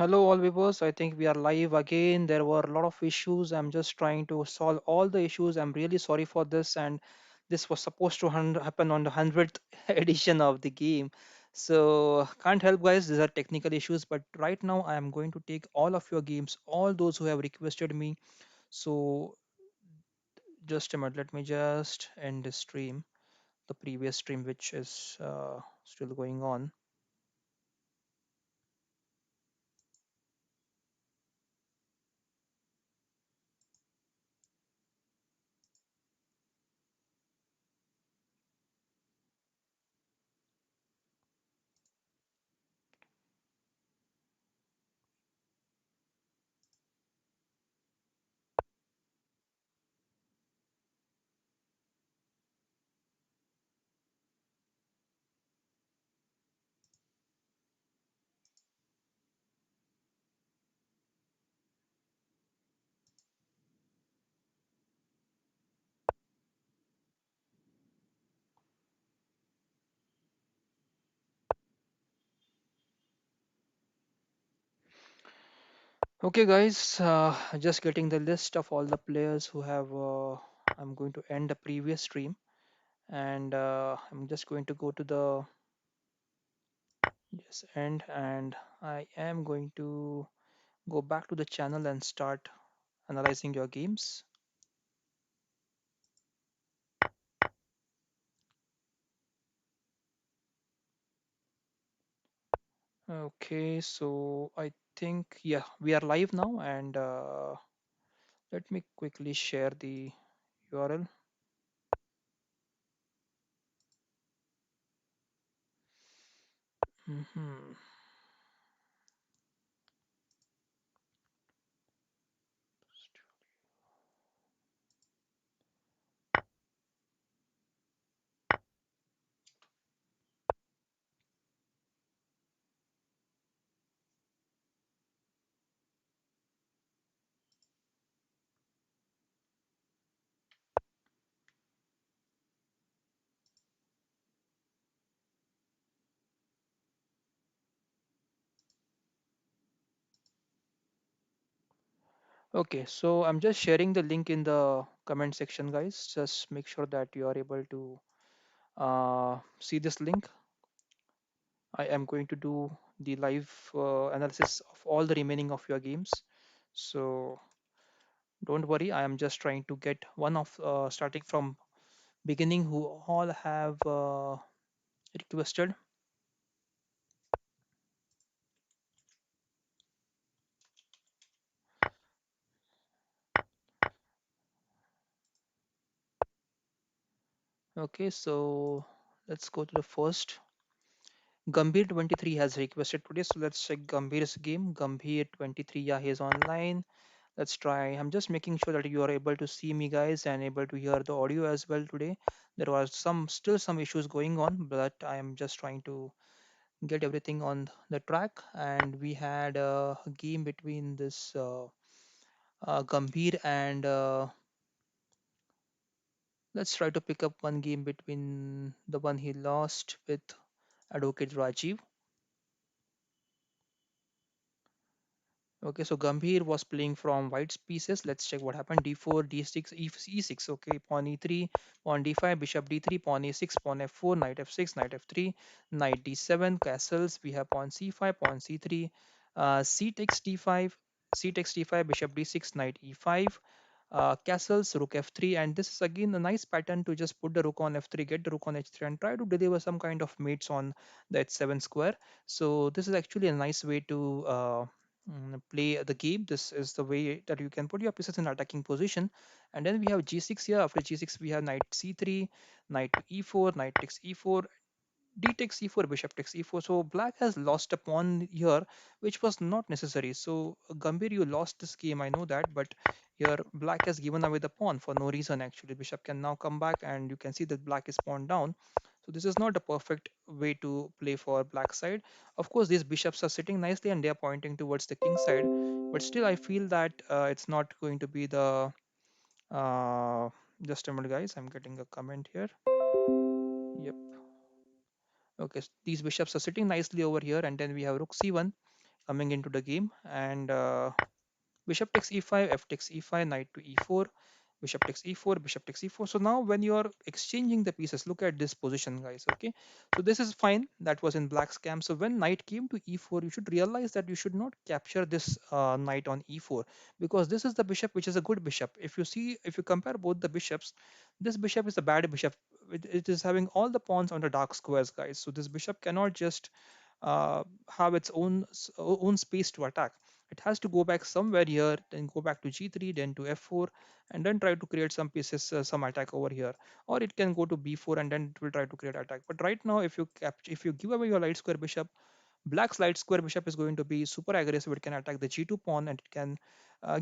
Hello, all viewers. I think we are live again. There were a lot of issues. I'm just trying to solve all the issues. I'm really sorry for this. And this was supposed to happen on the 100th edition of the game. So, can't help, guys. These are technical issues. But right now, I am going to take all of your games, all those who have requested me. So, just a minute. Let me just end the stream, the previous stream, which is still going on. Okay, guys, just getting the list of all the players who have. I'm going to end the previous stream and I'm just going to go to the yes end and I am going to go back to the channel and start analyzing your games. Okay, so I think, yeah, we are live now and let me quickly share the URL. Mhm. Okay, so I'm just sharing the link in the comment section, guys. Just make sure that you are able to see this link. I am going to do the live analysis of all the remaining of your games. So don't worry, I am just trying to get one of starting from beginning who all have requested. Okay, so let's go to the first. Gambhir 23 has requested today, so let's check Gambhir's game. Gambhir 23, yeah, he is online. Let's try. I'm just making sure that you are able to see me, guys, and able to hear the audio as well today. There was still some issues going on, but I am just trying to get everything on the track. And we had a game between this Gambhir and let's try to pick up one game between the one he lost with Advocate Rajiv. Okay, so Gambhir was playing from white pieces. Let's check what happened. D4, D6, E6. Okay, pawn E3, pawn D5, bishop D3, pawn A6, pawn F4, knight F6, knight F3, knight D7, castles. We have pawn C5, pawn C3, C takes D5, C takes D5, bishop D6, knight E5, castles, rook F3. And this is again a nice pattern to just put the rook on F3, get the rook on H3, and try to deliver some kind of mates on the H7 square. So this is actually a nice way to play the game. This is the way that you can put your pieces in attacking position. And then we have g6 here. After g6 we have knight c3, knight to e4, knight takes e4, d takes e4, bishop takes e4. So black has lost a pawn here, which was not necessary. So Gambhir, you lost this game, I know that, but here black has given away the pawn for no reason. Actually, bishop can now come back and you can see that black is pawned down. So this is not a perfect way to play for black side. Of course, these bishops are sitting nicely and they are pointing towards the king side, but still I feel that it's not going to be the just a minute, guys, I'm getting a comment here. Yep. Okay, these bishops are sitting nicely over here, and then we have rook c1. coming into the game. And bishop takes e5, f takes e5, knight to e4, bishop takes e4, bishop takes e4. So now when you're exchanging the pieces, look at this position, guys. Okay, so this is fine. That was in black's camp. So when knight came to e4, you should realize that you should not capture this knight on e4, because this is the bishop which is a good bishop. If you see, if you compare both the bishops, this bishop is a bad bishop. It is having all the pawns on the dark squares, guys. So this bishop cannot just have its own space to attack. It has to go back somewhere here, then go back to g3, then to f4, and then try to create some pieces, some attack over here. Or it can go to b4 and then it will try to create attack. But right now, if you give away your light square bishop, black's light square bishop is going to be super aggressive. It can attack the g2 pawn and it can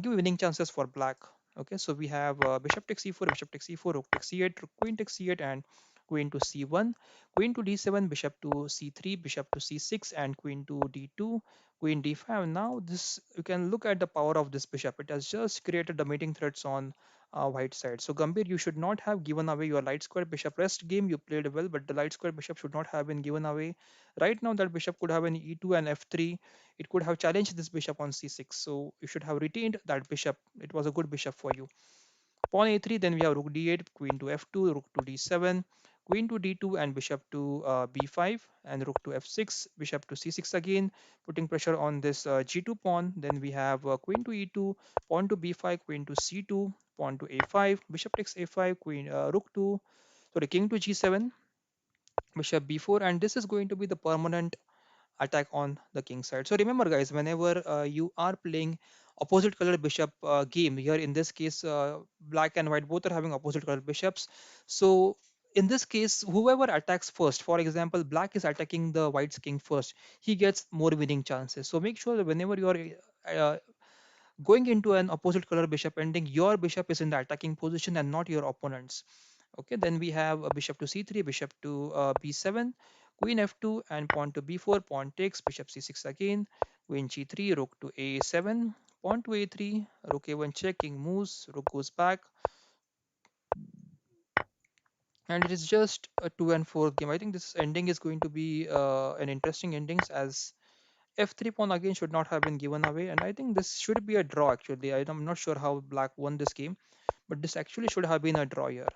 give winning chances for black. Okay, so we have bishop takes e4, bishop takes e4, rook takes c8, queen takes c8, and queen to c1, queen to d7, bishop to c3, bishop to c6, and queen to d2, queen d5. Now this, you can look at the power of this bishop. It has just created the mating threats on white side. So Gambhir, you should not have given away your light square bishop. Rest game you played well, but the light square bishop should not have been given away. Right now that bishop could have an e2 and f3. It could have challenged this bishop on c6. So you should have retained that bishop. It was a good bishop for you. Pawn a3, then we have rook d8, queen to f2, rook to d7, queen to d2, and bishop to b5, and rook to f6, bishop to c6 again, putting pressure on this g2 pawn. Then we have queen to e2, pawn to b5, queen to c2, pawn to a5, bishop takes a5, queen rook to, sorry, king to g7, bishop b4, and this is going to be the permanent attack on the king side. So remember, guys, whenever you are playing opposite color bishop game, here in this case, black and white both are having opposite color bishops. So in this case, whoever attacks first, for example, black is attacking the white's king first, he gets more winning chances. So make sure that whenever you are going into an opposite color bishop ending, your bishop is in the attacking position and not your opponent's. Okay, then we have a bishop to c3, bishop to b7, queen f2, and pawn to b4, pawn takes, bishop c6 again, queen g3, rook to a7, pawn to a3, rook a1 check, king moves, rook goes back, and it is just a 2 and 4 game. I think this ending is going to be an interesting endings, as f3 pawn again should not have been given away, and I think this should be a draw actually. I'm not sure how black won this game, but this actually should have been a draw here.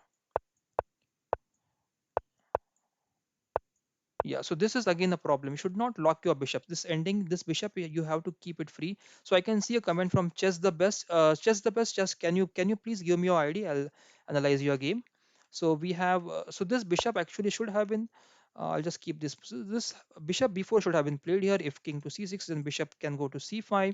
Yeah, so this is again a problem. You should not lock your bishop. This ending, this bishop, you have to keep it free. So I can see a comment from Chess the Best. Chess the Best, just can you please give me your ID? I'll analyze your game. So we have so this bishop actually should have been. I'll just keep this. So this bishop b4 should have been played here. If king to c6, then bishop can go to c5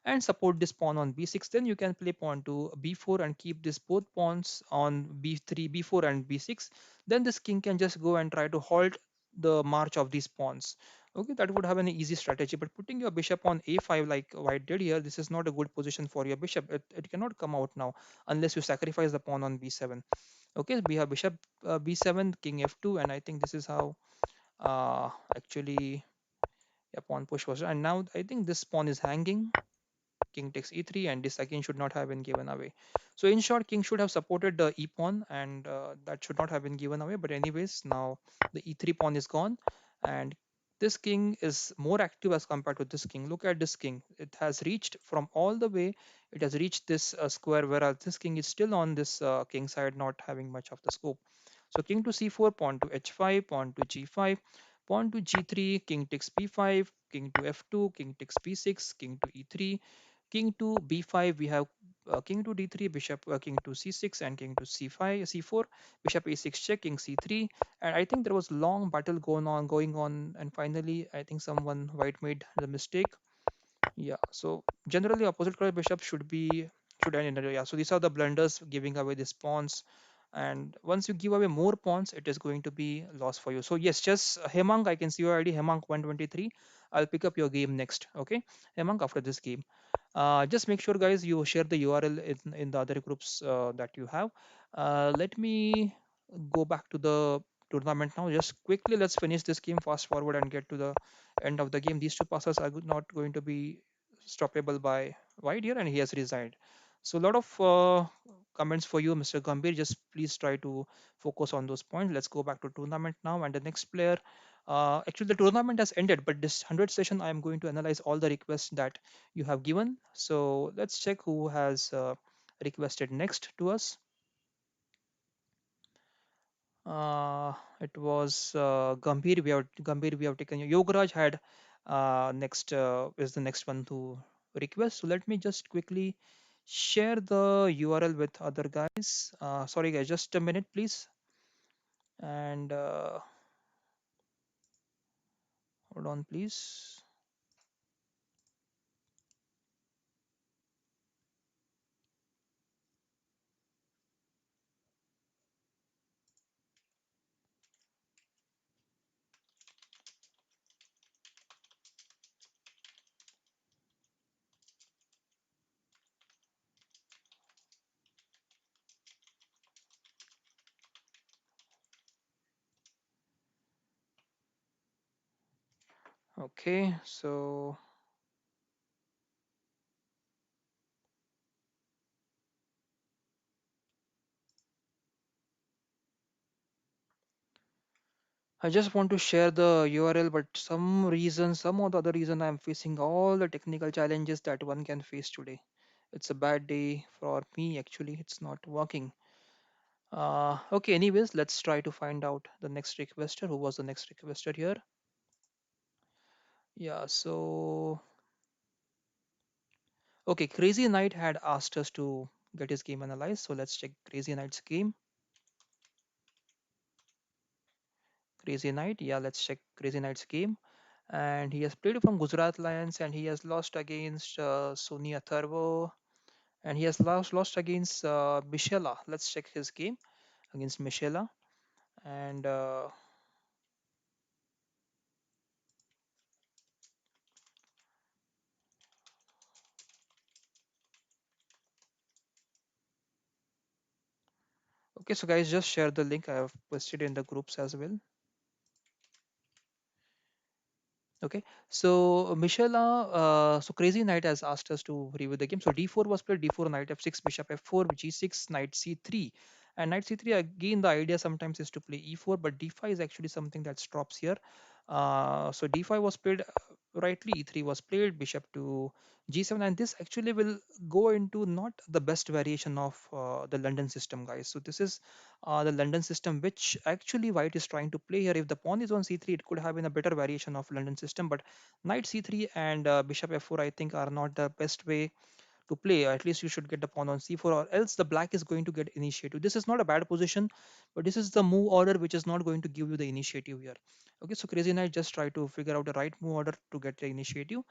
and support this pawn on b6. Then you can play pawn to b4 and keep this both pawns on b3, b4, and b6. Then this king can just go and try to halt the march of these pawns. Okay, that would have an easy strategy. But putting your bishop on a5 like white did here, this is not a good position for your bishop. It cannot come out now unless you sacrifice the pawn on b7. Okay, we have bishop b7, king f2, and I think this is how actually, yeah, pawn push was. And now I think this pawn is hanging. King takes e3, and this again should not have been given away. So in short, king should have supported the e pawn, and that should not have been given away. But anyways, now the e3 pawn is gone, and this king is more active as compared to this king. Look at this king. It has reached from all the way. It has reached this square, whereas this king is still on this king side, not having much of the scope. So king to c4, pawn to h5, pawn to g5, pawn to g3, king takes b5, king to f2, king takes b6, king to e3, king to b5. We have king to d3, bishop king to c6, and king to c5, c4, bishop a6 check, king c3. And I think there was long battle going on, and finally I think someone white made the mistake. Yeah, so generally opposite color bishop should end in a, yeah. So these are the blunders, giving away these pawns, and once you give away more pawns, it is going to be loss for you. So yes, just Hemang, I can see your ID, Hemang 123. I'll pick up your game next. Okay, Hemang, after this game. Just make sure, guys, you share the URL in the other groups that you have. Let me go back to the tournament now. Just quickly, let's finish this game fast forward and get to the end of the game. These two passes are not going to be stoppable by White here, and he has resigned. So a lot of comments for you, Mr. Gambhir. Just please try to focus on those points. Let's go back to tournament now, and the next player. Actually, the tournament has ended, but this 100 session, I am going to analyze all the requests that you have given. So let's check who has requested next to us. It was Gambhir. Gambhir. We have taken. Yogaraj had next is the next one to request. So let me just quickly share the URL with other guys. Sorry guys, just a minute, please. And hold on, please. Okay, so I just want to share the URL, but some reason, some or the other reason, I'm facing all the technical challenges that one can face today. It's a bad day for me, actually. It's not working. Okay, anyways, let's try to find out the next requester. Who was the next requester here? Yeah, so okay, Crazy Knight had asked us to get his game analyzed. So let's check Crazy Knight's game. Crazy Knight, yeah, let's check Crazy Knight's game. And he has played from Gujarat Lions and he has lost against Sony Atharvo and he has lost against Michela. Let's check his game against Michela. And okay, so guys, just share the link. I have posted in the groups as well. Okay, so Michela, so Crazy Knight has asked us to review the game. So d4 was played, d4, knight f6, bishop f4, g6, knight c3. And knight c3, again, the idea sometimes is to play e4, but d5 is actually something that drops here. So d5 was played rightly, e3 was played, bishop to g7, and this actually will go into not the best variation of the London system, guys. So this is the London system, which actually White is trying to play here. If the pawn is on c3, it could have been a better variation of London system, but knight c3 and bishop f4, I think, are not the best way to play. At least you should get the pawn on c4, or else the black is going to get initiative. This is not a bad position, but this is the move order which is not going to give you the initiative here. Okay, so Crazy Knight just try to figure out the right move order to get the initiative.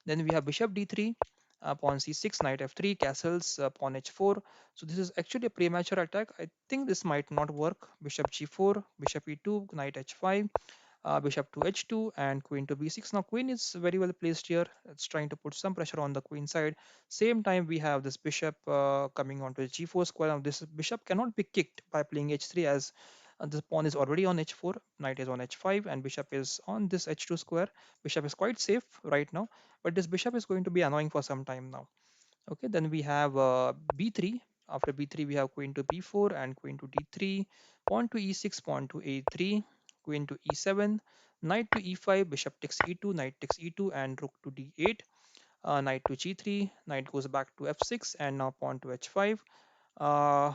Then we have bishop d3, pawn c6, knight f3, castles, pawn h4. So this is actually a premature attack. I think this might not work. Bishop g4, bishop e2, knight h5, bishop to h2, and queen to b6. Now queen is very well placed here. It's trying to put some pressure on the queen side. Same time we have this bishop coming onto the g4 square. Now this bishop cannot be kicked by playing h3, as this pawn is already on h4, knight is on h5, and bishop is on this h2 square. Bishop is quite safe right now, but this bishop is going to be annoying for some time now. Okay, then we have b3. After b3, we have queen to b4 and queen to d3, pawn to e6, pawn to a3, queen to e7, knight to e5, bishop takes e2, knight takes e2, and rook to d8, knight to g3, knight goes back to f6, and now pawn to h5. Uh,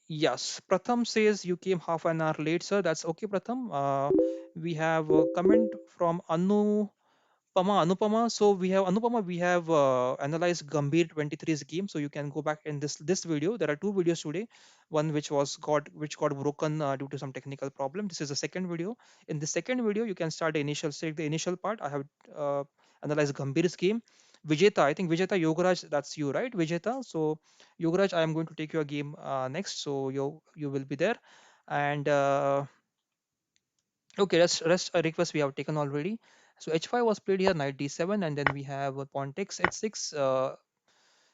yes, Pratham says you came half an hour late, sir. That's okay, Pratham. We have a comment from Anupama. So we have Anupama. We have analyzed Gambhir 23's game. So you can go back in this video. There are two videos today. One which got broken due to some technical problem. This is the second video. In the second video, you can start the initial part. I have uh, analyzed Gambhir's game. Vijeta, I think Vijeta Yogaraj, that's you, right, Vijeta? So Yogaraj, I am going to take your game next. So you will be there, and okay, rest a request we have taken already. So h5 was played here, knight d7, and then we have a pawn takes h6,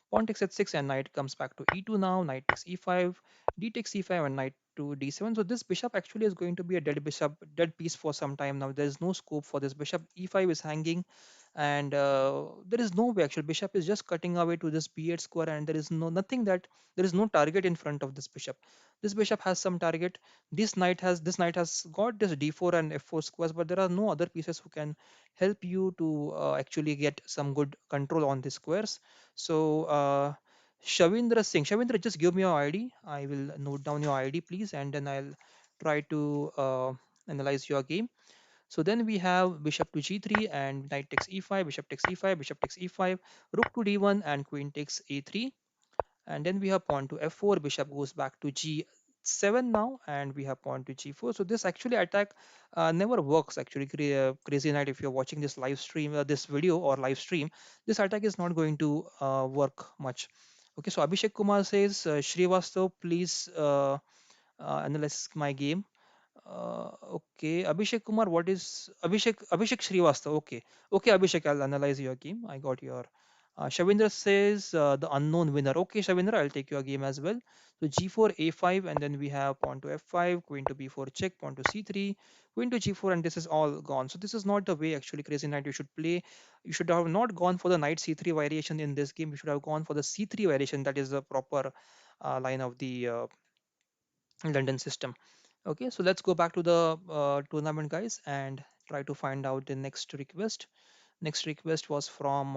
pawn takes h6, and knight comes back to e2 now. Knight takes e5, d takes e5, and knight to d7. So this bishop actually is going to be a dead bishop, dead piece for some time now. There is no scope for this bishop. E5 is hanging. and there is no way actually. Bishop is just cutting away to this b8 square, and there is no nothing that there is no target in front of this bishop. This bishop has some target. This knight has got this d4 and f4 squares, but there are no other pieces who can help you to actually get some good control on the squares. So Shavindra, just give me your ID. I will note down your ID, please, and then I'll try to analyze your game. So then we have bishop to g3 and knight takes e5, bishop takes e5, bishop takes e5, rook to d1 and queen takes a3. And then we have pawn to f4, bishop goes back to g7 now, and we have pawn to g4. So this actually attack never works actually. Crazy Knight, if you're watching this live stream, this video or live stream, this attack is not going to work much. Okay, so Abhishek Kumar says, Srivastav, please analyze my game. Okay, Abhishek Kumar, what is Abhishek Srivastav? Okay, okay, Abhishek, I'll analyze your game. I got your. Shavindra says the unknown winner. Okay, Shavindra, I'll take your game as well. So G4, A5, and then we have pawn to F5, queen to B4 check, pawn to C3, queen to G4, and this is all gone. So this is not the way actually, Crazy Knight, you should play. You should have not gone for the knight C3 variation in this game. You should have gone for the C3 variation. That is the proper line of the London system. Okay, so let's go back to the tournament, guys, and try to find out the next request. Next request was from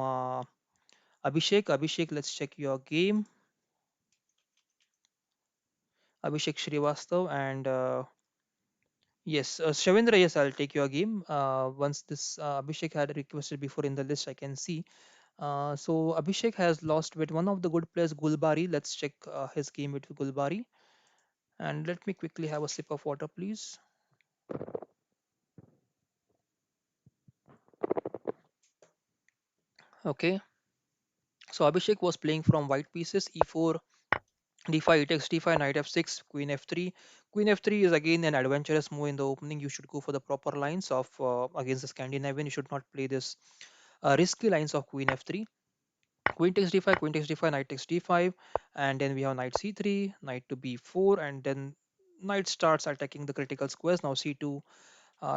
Abhishek. Abhishek, let's check your game. Abhishek Srivastav, and yes, Shavindra, yes, I'll take your game. Once this Abhishek had requested before in the list, I can see. So Abhishek has lost with one of the good players, Gulbari. Let's check his game with Gulbari. And let me quickly have a sip of water, please. Okay, so Abhishek was playing from white pieces, e4, d5, e takes d5, knight f6, queen f3. Queen f3 is again an adventurous move in the opening. You should go for the proper lines of against the Scandinavian. You should not play this risky lines of queen f3. Queen takes d5, queen takes d5, knight takes d5, and then we have knight c3, knight to b4, and then knight starts attacking the critical squares. Now c2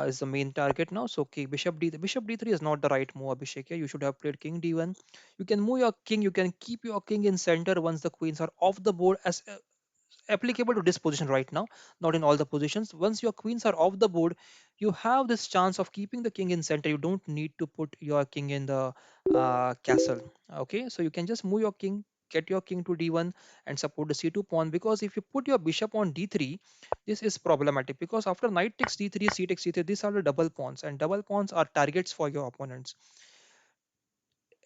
is the main target now. So okay, bishop d3 is not the right move, Abhishek. Yeah, you should have played king d1. You can move your king. You can keep your king in center once the queens are off the board, as applicable to this position right now, not in all the positions. Once your queens are off the board, you have this chance of keeping the king in center. You don't need to put your king in the castle. Okay, so you can just move your king, get your king to d1 and support the c2 pawn, because if you put your bishop on d3, this is problematic, because after knight takes d3, c takes c3, these are the double pawns, and double pawns are targets for your opponents.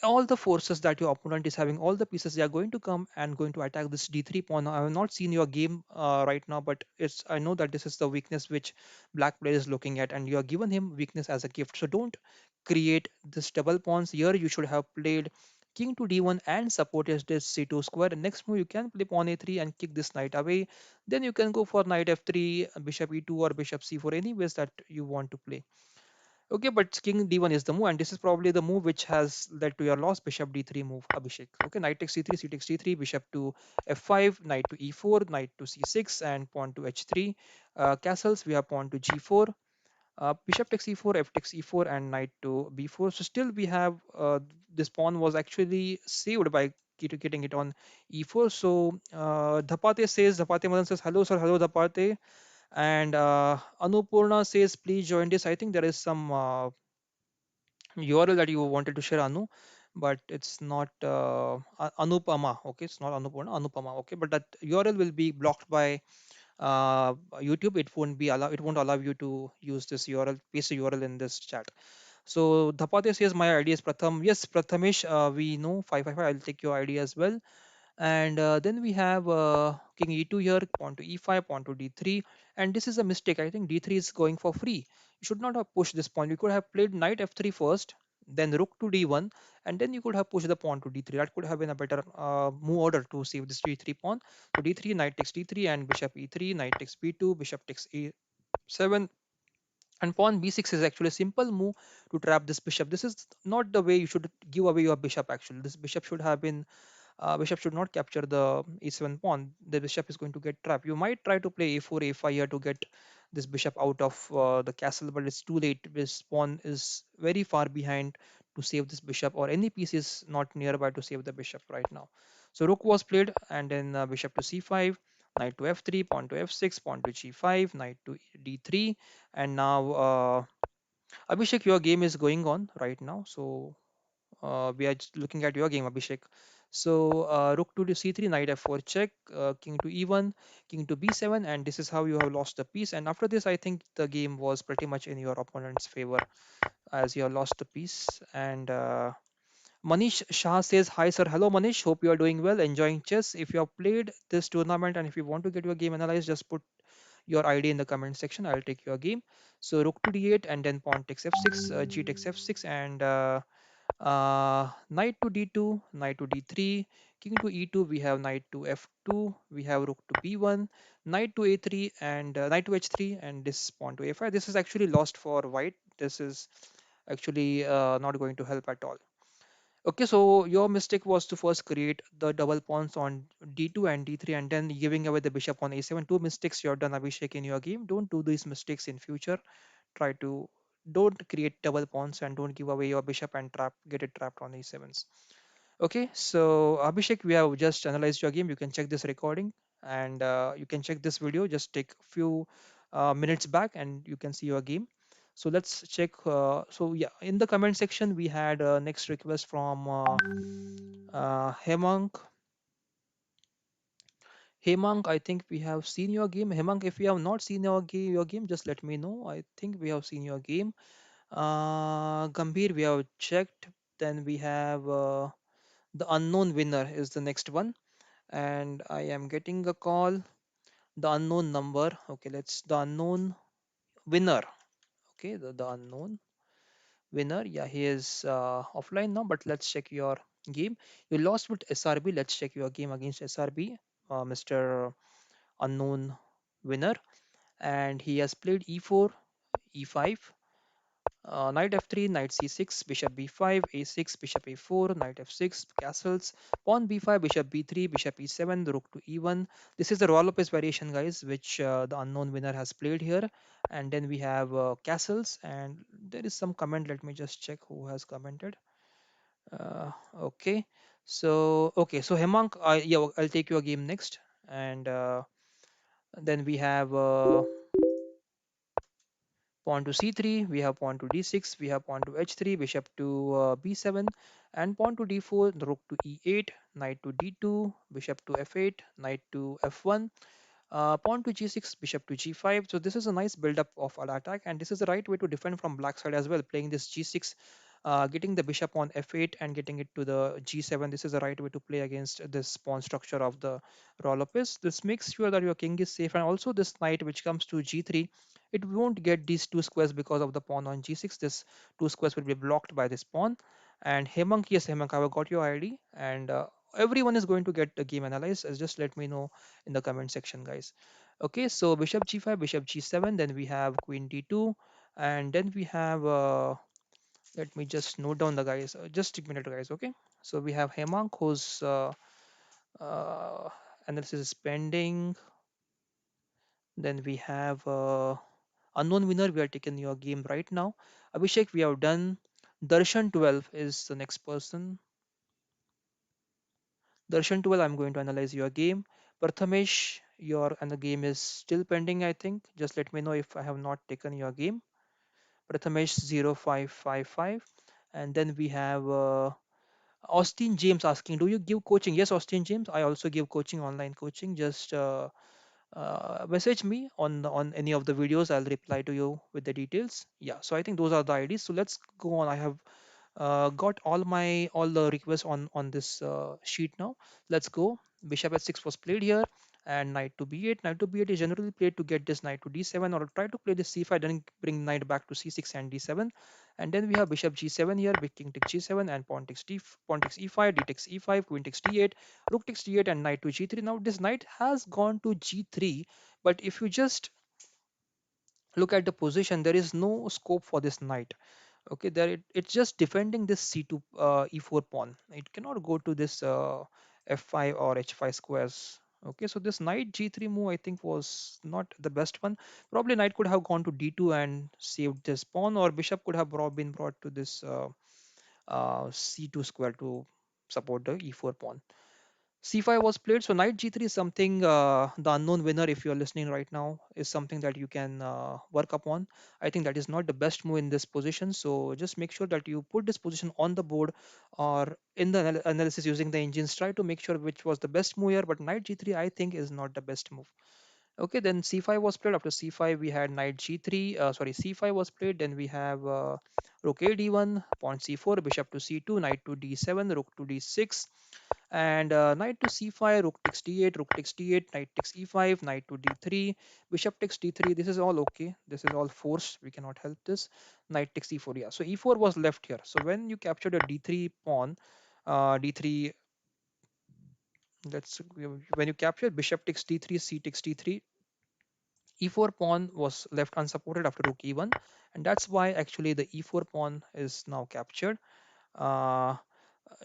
All the forces that your opponent is having, all the pieces, they are going to come and going to attack this d3 pawn. I have not seen your game right now, but it's I know that this is the weakness which black player is looking at, and you are given him weakness as a gift. So don't create this double pawns here. You should have played king to d1 and supported this c2 square. And next move, you can play pawn a3 and kick this knight away. Then you can go for knight f3, bishop e2, or bishop c4, any ways that you want to play. Okay, but king d1 is the move, and this is probably the move which has led to your loss. Bishop d3 move, Abhishek. Okay, knight takes c3, c takes d3, bishop to f5, knight to e4, knight to c6, and pawn to h3. Castles, we have pawn to g4, bishop takes e4, f takes e4, and knight to b4. So still we have this pawn was actually saved by getting it on e4. So Dhapate Madan says, hello sir, hello Dhapate. And Anupurna says, please join this. I think there is some URL that you wanted to share, Anu, but it's not Anupama. Okay, it's not Anupurna, Anupama. Okay, but that URL will be blocked by YouTube. It won't allow you to use this URL, paste the URL in this chat. So Dhapate says my ID is Pratham. Yes, Prathamesh, we know 555. I'll take your ID as well. And then we have king e2 here, pawn to e5, pawn to d3. And this is a mistake. I think d3 is going for free. You should not have pushed this pawn. You could have played knight f3 first, then rook to d1, and then you could have pushed the pawn to d3. That could have been a better move order to save this d3 pawn. So d3, knight takes d3, and bishop e3, knight takes b2, bishop takes a7, and pawn b6 is actually a simple move to trap this bishop. This is not the way you should give away your bishop. Actually, this bishop should have been bishop should not capture the e7 pawn. The bishop is going to get trapped. You might try to play a4, a5 here to get this bishop out of the castle, but it's too late. This pawn is very far behind to save this bishop, or any piece is not nearby to save the bishop right now. So rook was played, and then bishop to c5, knight to f3, pawn to f6, pawn to g5, knight to d3, and now Abhishek, your game is going on right now. So we are just looking at your game, Abhishek. So rook to c3, knight f4 check, king to e1, king to b7, and this is how you have lost the piece. And after this, I think the game was pretty much in your opponent's favor, as you have lost the piece. And Manish Shah says, "Hi sir, hello Manish. Hope you are doing well, enjoying chess. If you have played this tournament and if you want to get your game analyzed, just put your ID in the comment section. I'll take your game." So rook to d8, and then pawn takes f6, g takes f6, and knight to d2, knight to d3, king to e2. We have knight to f2. We have rook to b1, knight to a3, and knight to h3, and this pawn to a5. This is actually lost for white. This is actually not going to help at all. Okay, so your mistake was to first create the double pawns on d2 and d3, and then giving away the bishop on a7. Two mistakes you have done, Abhishek, in your game. Don't do these mistakes in future. Try to don't create double pawns and don't give away your bishop and get it trapped on e7s. Okay, so Abhishek, we have just analyzed your game. You can check this recording, and you can check this video. Just take few minutes back and you can see your game. So let's check. So yeah, in the comment section we had next request from Hemang. Hemang, I think we have seen your game. Hemang, if you have not seen your game, just let me know. I think we have seen your game. Gambhir, we have checked. Then we have the unknown winner is the next one, and I am getting a call. The unknown number. Okay, let's the unknown winner. Okay, the unknown winner. Yeah, he is offline now, but let's check your game. You lost with SRB. Let's check your game against SRB, Mr. Unknown winner, and he has played e4, e5. Knight f3, knight c6, bishop b5, a6, bishop a4, knight f6, castles, pawn b5, bishop b3, bishop e7, rook to e1. This is the Royal Lopez variation, guys, which the unknown winner has played here. And then we have castles, and there is some comment. Let me just check who has commented. Okay, so Hemang, yeah, I'll take your game next, and then we have. Pawn to c3, we have pawn to d6, we have pawn to h3, bishop to b7, and pawn to d4, rook to e8, knight to d2, bishop to f8, knight to f1, pawn to g6, bishop to g5. So this is a nice build-up of an attack, and this is the right way to defend from black side as well. Playing this g6, getting the bishop on f8 and getting it to the g7. This is the right way to play against this pawn structure of the Raw Lopez. This makes sure that your king is safe, and also this knight which comes to g3, it won't get these two squares because of the pawn on g6. This two squares will be blocked by this pawn. And Hemang, yes, Hemang, I've got your ID, and everyone is going to get the game analyzed. Just let me know in the comment section, guys. Okay, so bishop g5, bishop g7, then we have queen d2, and then we have let me just note down the guys, just a minute, guys. Okay, so we have Hemang, whose uh, analysis is pending. Then we have unknown winner. We are taking your game right now. Abhishek, we have done. Darshan 12 is the next person. Darshan 12, I'm going to analyze your game. Prathamesh, your and the game is still pending, I think. Just let me know if I have not taken your game. Prathamesh 0555. And then we have Austin James asking, do you give coaching? Yes, Austin James, I also give coaching, online coaching. Just message me on any of the videos. I'll reply to you with the details. Yeah, so I think those are the IDs. So let's go on. I have got all the requests on this sheet now. Let's go. Bishop h6 was played here, and knight to b8. Knight to b8 is generally played to get this knight to d7, or try to play this c5, then bring knight back to c6 and d7. And then we have bishop g7 here, big king takes g7, and pawn takes e5, d takes e5, queen takes d8, rook takes d8, and knight to g3. Now this knight has gone to g3, but if you just look at the position, there is no scope for this knight. Okay, it's just defending this c2 e4 pawn. It cannot go to this f5 or h5 squares. Okay, so this knight g3 move, I think, was not the best one. Probably knight could have gone to d2 and saved this pawn, or bishop could have been brought to this c2 square to support the e4 pawn. C5 was played, so knight g3 is something, the unknown winner, if you're listening right now, is something that you can work upon. I think that is not the best move in this position, so just make sure that you put this position on the board or in the analysis using the engines. Try to make sure which was the best move here, but knight g3 I think is not the best move. Okay, then c5 was played. After c5, we had knight g3. Sorry, c5 was played. Then we have rook a d1, pawn c4, bishop to c2, knight to d7, rook to d6, and knight to c5, rook takes d8, rook takes d8, knight takes e5, knight to d3, bishop takes d3. This is all okay. This is all forced. We cannot help this. Knight takes e4. Yeah. So e4 was left here. So when you captured a d3 pawn, d3. Let's when you capture bishop takes d3, c takes d3, e4 pawn was left unsupported after rook e1, and that's why actually the e4 pawn is now captured. uh,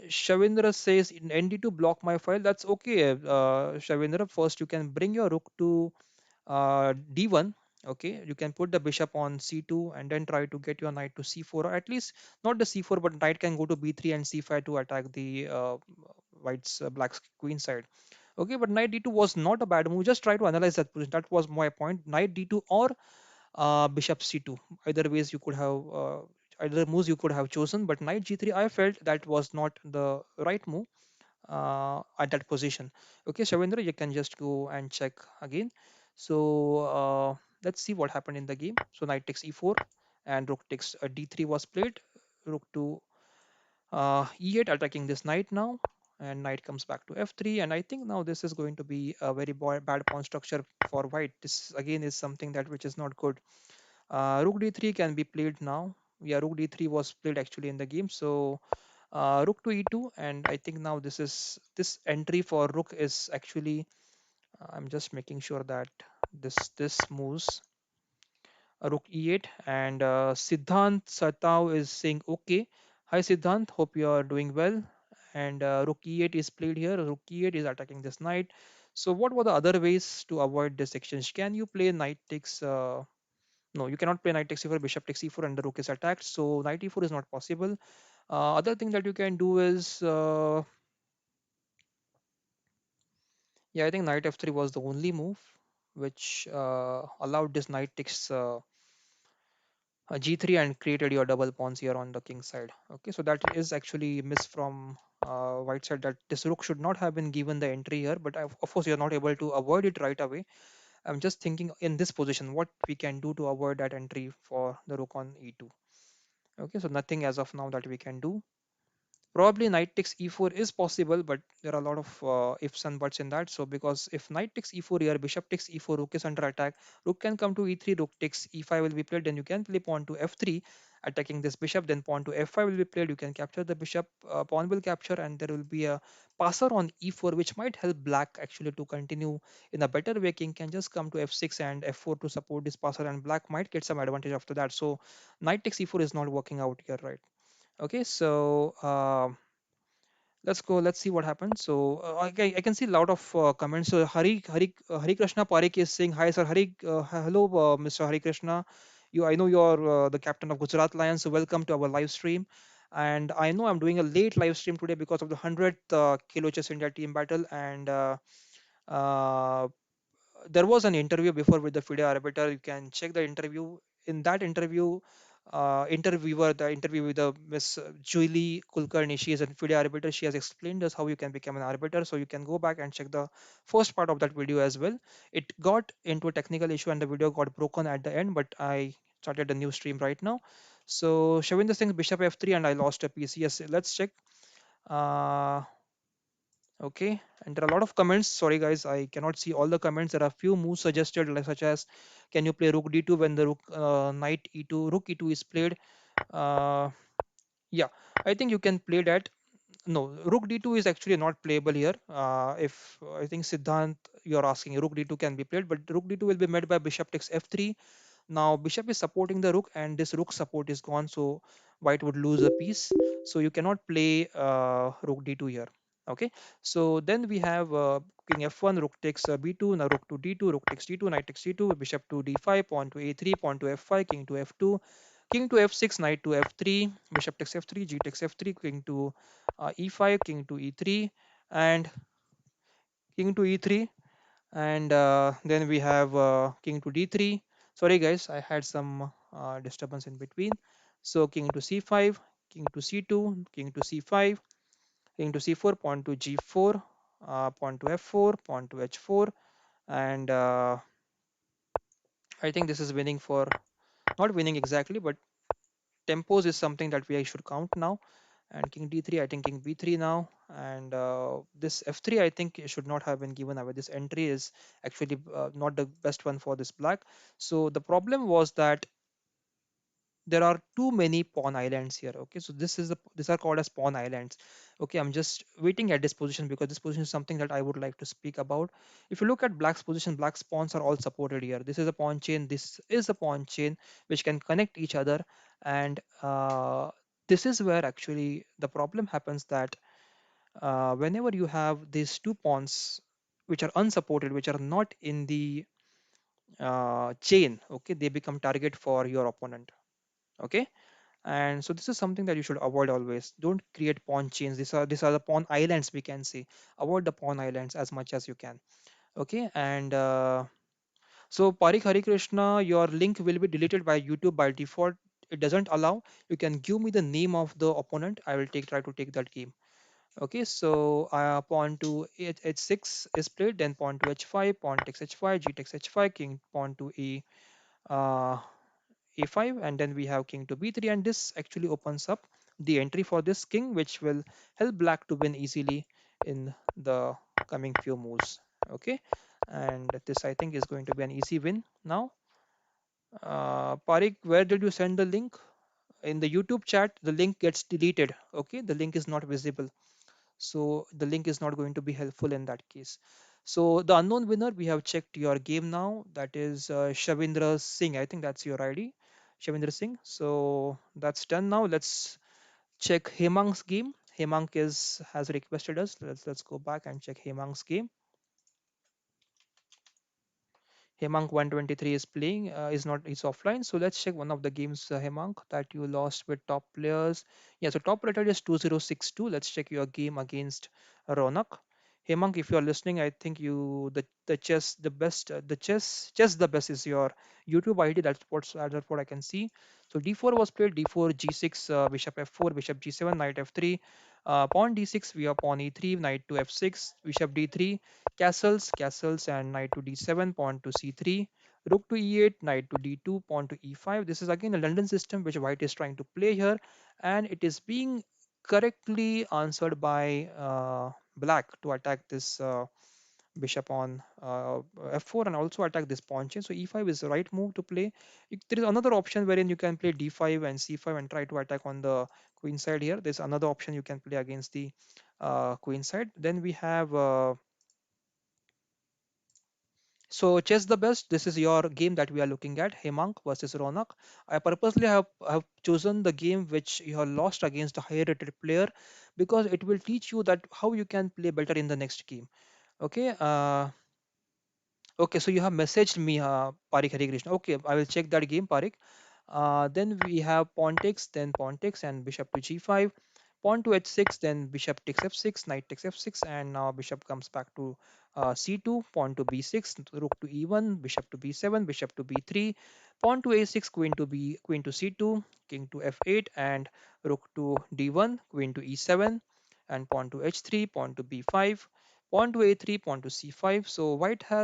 Shavindra says in nd to block my file. That's okay, Shavindra. First you can bring your rook to d1. Okay, you can put the bishop on c2 and then try to get your knight to c4, or at least not the c4, but knight can go to b3 and c5 to attack the white's black's queen side. Okay, but knight d2 was not a bad move. Just try to analyze that position. That was my point. Knight d2 or bishop c2. Either ways you could have, either moves you could have chosen. But knight g3, I felt that was not the right move at that position. Okay, Shavendra, you can just go and check again. So let's see what happened in the game. So knight takes e4 and rook takes d3 was played. Rook to e8 attacking this knight now, and knight comes back to f3, and I think now this is going to be a very bad pawn structure for white. This again is something that which is not good. Rook d3 can be played now. Yeah, rook d3 was played actually in the game. So rook to e2, and I think now this entry for rook is actually, I'm just making sure that this moves rook e8, and Siddhant Satao is saying okay. Hi Siddhant, hope you are doing well. And rook e8 is played here. Rook e8 is attacking this knight. So what were the other ways to avoid this exchange? Can you play knight takes? No, you cannot play knight takes e4, bishop takes e4, and the rook is attacked. So knight e4 is not possible. Other thing that you can do is, yeah, I think knight f3 was the only move which allowed this knight takes g3 and created your double pawns here on the king side. Okay, so that is actually miss from white side, that this rook should not have been given the entry here, but of course you're not able to avoid it right away. I'm just thinking in this position what we can do to avoid that entry for the rook on e2. Okay, so nothing as of now that we can do. Probably knight takes e4 is possible, but there are a lot of ifs and buts in that. So because if knight takes e4 here, bishop takes e4, rook is under attack, rook can come to e3, rook takes e5 will be played, then you can play pawn to f3, attacking this bishop, then pawn to f5 will be played, you can capture the bishop, pawn will capture, and there will be a passer on e4, which might help black actually to continue in a better way. King can just come to f6 and f4 to support this passer, and black might get some advantage after that. So knight takes e4 is not working out here, right? Okay, so let's go. Let's see what happens. So I can see a lot of comments. So Hari Krishna Parik is saying hi, sir. Hello, Mr. Hari Krishna. I know you're the captain of Gujarat Lions. So welcome to our live stream. And I know I'm doing a late live stream today because of the 100th Kilo Chess India team battle, and uh, there was an interview before with the FIDE arbiter. You can check the interview. In that interview, the interview with the Miss Julie Kulkarni, she is a FIDE arbiter. She has explained us how you can become an arbiter. So you can go back and check the first part of that video as well. It got into a technical issue and the video got broken at the end, but I started a new stream right now. So showing the thing bishop f3 and I lost a piece. Yes, let's check. Uh, Okay, and there are a lot of comments. Sorry, guys, I cannot see all the comments. There are few moves suggested, like such as, can you play rook d2 when the rook knight e2, rook e2 is played? Uh, yeah, I think you can play that. No, rook d2 is actually not playable here. If I think Siddhant, you're asking, rook d2 can be played, but rook d2 will be met by bishop takes f3. Now bishop is supporting the rook, and this rook support is gone, so white would lose a piece. So you cannot play rook d2 here. Okay, so then we have king f1, rook takes b2, now rook to d2, rook takes d2, knight takes d2, bishop to d5, pawn to a3, pawn to f5, king to f2, King to f6, knight to f3, bishop takes f3, g takes f3, king to e5, king to e3, and king to e3, and then we have king to d3. Sorry guys, I had some disturbance in between. So king to c5, king to c2, king to c5, king to c4, pawn to g4, pawn to f4, pawn to h4, and I think this is winning for, not winning exactly, but tempos is something that we should count now. And king d3, I think king b3 now, and this f3 I think it should not have been given away. This entry is actually not the best one for this black. So the problem was that there are too many pawn islands here. Okay, so this is the, these are called as pawn islands. Okay, I'm just waiting at this position because this position is something that I would like to speak about. If you look at black's position, black's pawns are all supported here. This is a pawn chain, this is a pawn chain which can connect each other, and this is where actually the problem happens, that whenever you have these two pawns which are unsupported, which are not in the chain, okay, they become target for your opponent. Okay, and so this is something that you should avoid always. Don't create pawn chains. These are the pawn islands, we can say. Avoid the pawn islands as much as you can. Okay, and so Parik Hari Krishna, your link will be deleted by YouTube by default. It doesn't allow. You can give me the name of the opponent, I will take try to take that game. Okay, so pawn to h6 is played, then pawn to h5, pawn takes h5, g takes h5, king pawn to uh, a5, and then we have king to b3, and this actually opens up the entry for this king, which will help black to win easily in the coming few moves. Okay, and this I think is going to be an easy win now. Parik, where did you send the link? In the YouTube chat, the link gets deleted. Okay, the link is not visible, so the link is not going to be helpful in that case. So the unknown winner, we have checked your game now. That is Shavindra Singh. I think that's your ID, Shavindra Singh. So that's done now. Let's check Hemang's game. Hemang is has requested us. Let's go back and check Hemang's game. Hemang 123 is playing, is offline. So let's check one of the games, Hemang, that you lost with top players. Yeah, so top rated is 2062. Let's check your game against Ronak. Hemang, if you are listening, I think you the chess the best the chess the best is your YouTube ID. That's what I can see. So d4 was played. D4 g6, bishop f4, bishop g7, knight f3, pawn d6. We have pawn e3, knight to f6, bishop d3, castles, and knight to d7, pawn to c3, rook to e8, knight to d2, pawn to e5. This is again a London system which white is trying to play here, and it is being correctly answered by black to attack this bishop on f4 and also attack this pawn chain. So e5 is the right move to play. There is another option wherein you can play d5 and c5 and try to attack on the queen side here. There's another option you can play against the queen side. Then we have so chess the best. This is your game that we are looking at, Hemang versus Ronak. I purposely have chosen the game which you have lost against a higher rated player because it will teach you that how you can play better in the next game. Okay. Okay, so you have messaged me, Parik Hari Krishna. Okay, I will check that game, Parik. Then we have pawn takes, then pawn takes, and bishop to g5, pawn to h6, then bishop takes f6, knight takes f6, and now bishop comes back to c2, pawn to b6, rook to e1, bishop to b7, bishop to b3, pawn to a6, queen to c2, king to f8, and rook to d1, queen to e7, and pawn to h3, pawn to b5, pawn to a3, pawn to c5. So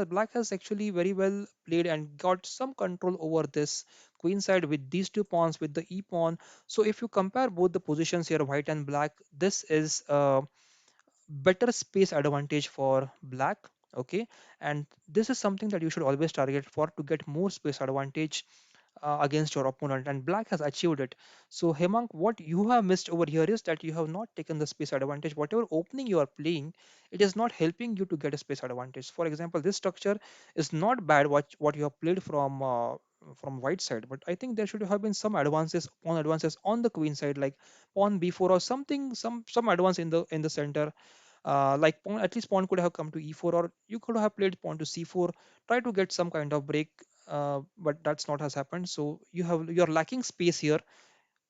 black has actually very well played and got some control over this queen side with these two pawns with the e pawn. So if you compare both the positions here, white and black, this is a better space advantage for black. Okay, and this is something that you should always target for to get more space advantage against your opponent, and black has achieved it. So Hemang, what you have missed over here is that you have not taken the space advantage. Whatever opening you are playing, it is not helping you to get a space advantage. For example, this structure is not bad what you have played from white side, but I think there should have been some advances, pawn advances on the queen side, like pawn b4 or something, some advance in the center, like pawn, at least pawn could have come to e4, or you could have played pawn to c4, try to get some kind of break. but that's not has happened. So you're lacking space here,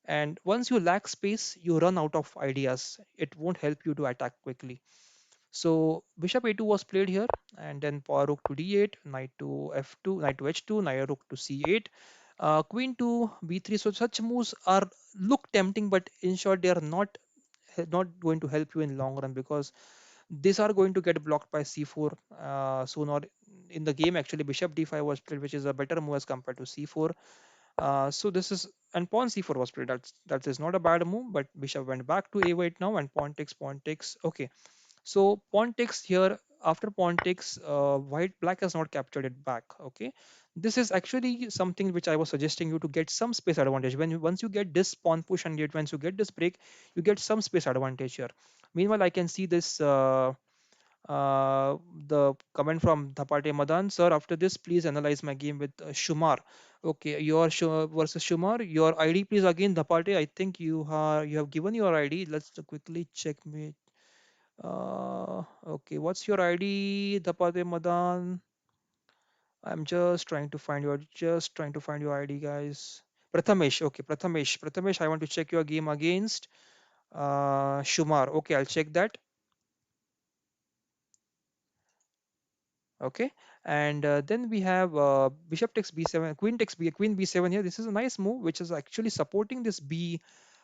and once you lack space, you run out of ideas. It won't help you to attack quickly. So bishop a2 was played here, and then pawn rook to d8, knight to f2, knight to h2, knight rook to c8, queen to b3. So such moves are look tempting, but in short, they are not going to help you in long run, because these are going to get blocked by c4 soon or in the game. Actually, bishop d5 was played, which is a better move as compared to c4. So this is, and pawn c4 was played. That is not a bad move, but bishop went back to a8 now, and pawn takes, pawn takes. Okay, so pawn takes here. After pawn takes, white black has not captured it back. Okay, this is actually something which I was suggesting you to get some space advantage. Once you get this pawn push, and yet once you get this break, you get some space advantage here. Meanwhile, I can see this. The comment from Dhapate Madan, sir. After this, please analyze my game with Shumar. Okay, your versus Shumar. Your ID, please again, Dhapate. I think you have given your ID. Let's quickly check me. Okay, what's your ID, Dhapate Madan? I'm just trying to find your ID, guys. Prathamesh. Okay, Prathamesh. Prathamesh, I want to check your game against Shumar. Okay, I'll check that. Okay, and then we have bishop takes b7, queen takes queen b7 here. This is a nice move which is actually supporting this b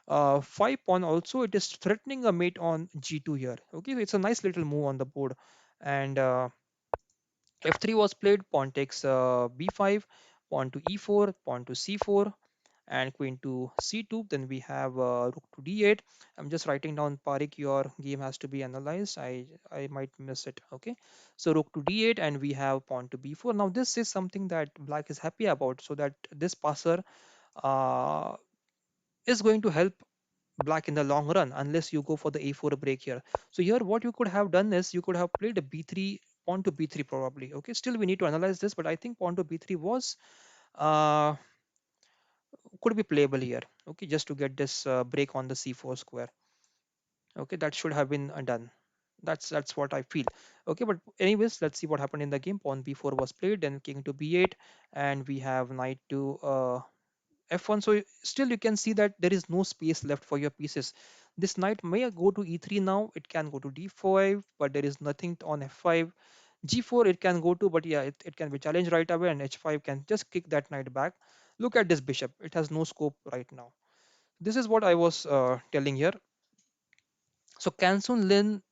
5 pawn. Also, it is threatening a mate on g2 here. Okay, so it's a nice little move on the board. And f3 was played, pawn takes b5, pawn to e4, pawn to c4, and queen to c2. Then we have rook to d8. I'm just writing down, Parik, your game has to be analyzed. I might miss it. Okay, so rook to d8, and we have pawn to b4. Now this is something that black is happy about, so that this passer uh, is going to help black in the long run, unless you go for the a4 break here. So here what you could have done is you could have played a b3, pawn to b3 probably. Okay, still we need to analyze this, but I think pawn to b3 was uh, could be playable here. Okay, just to get this break on the c4 square. Okay, that should have been done. That's what I feel. Okay, but anyways, let's see what happened in the game. Pawn b4 was played, then king to b8, and we have knight to f1. So still you can see that there is no space left for your pieces. This knight may go to e3 now. It can go to d5, but there is nothing on f5. g4 it can go to, but yeah, it can be challenged right away, and h5 can just kick that knight back. Look at this bishop. It has no scope right now. This is what I was telling here. So Kansun Lin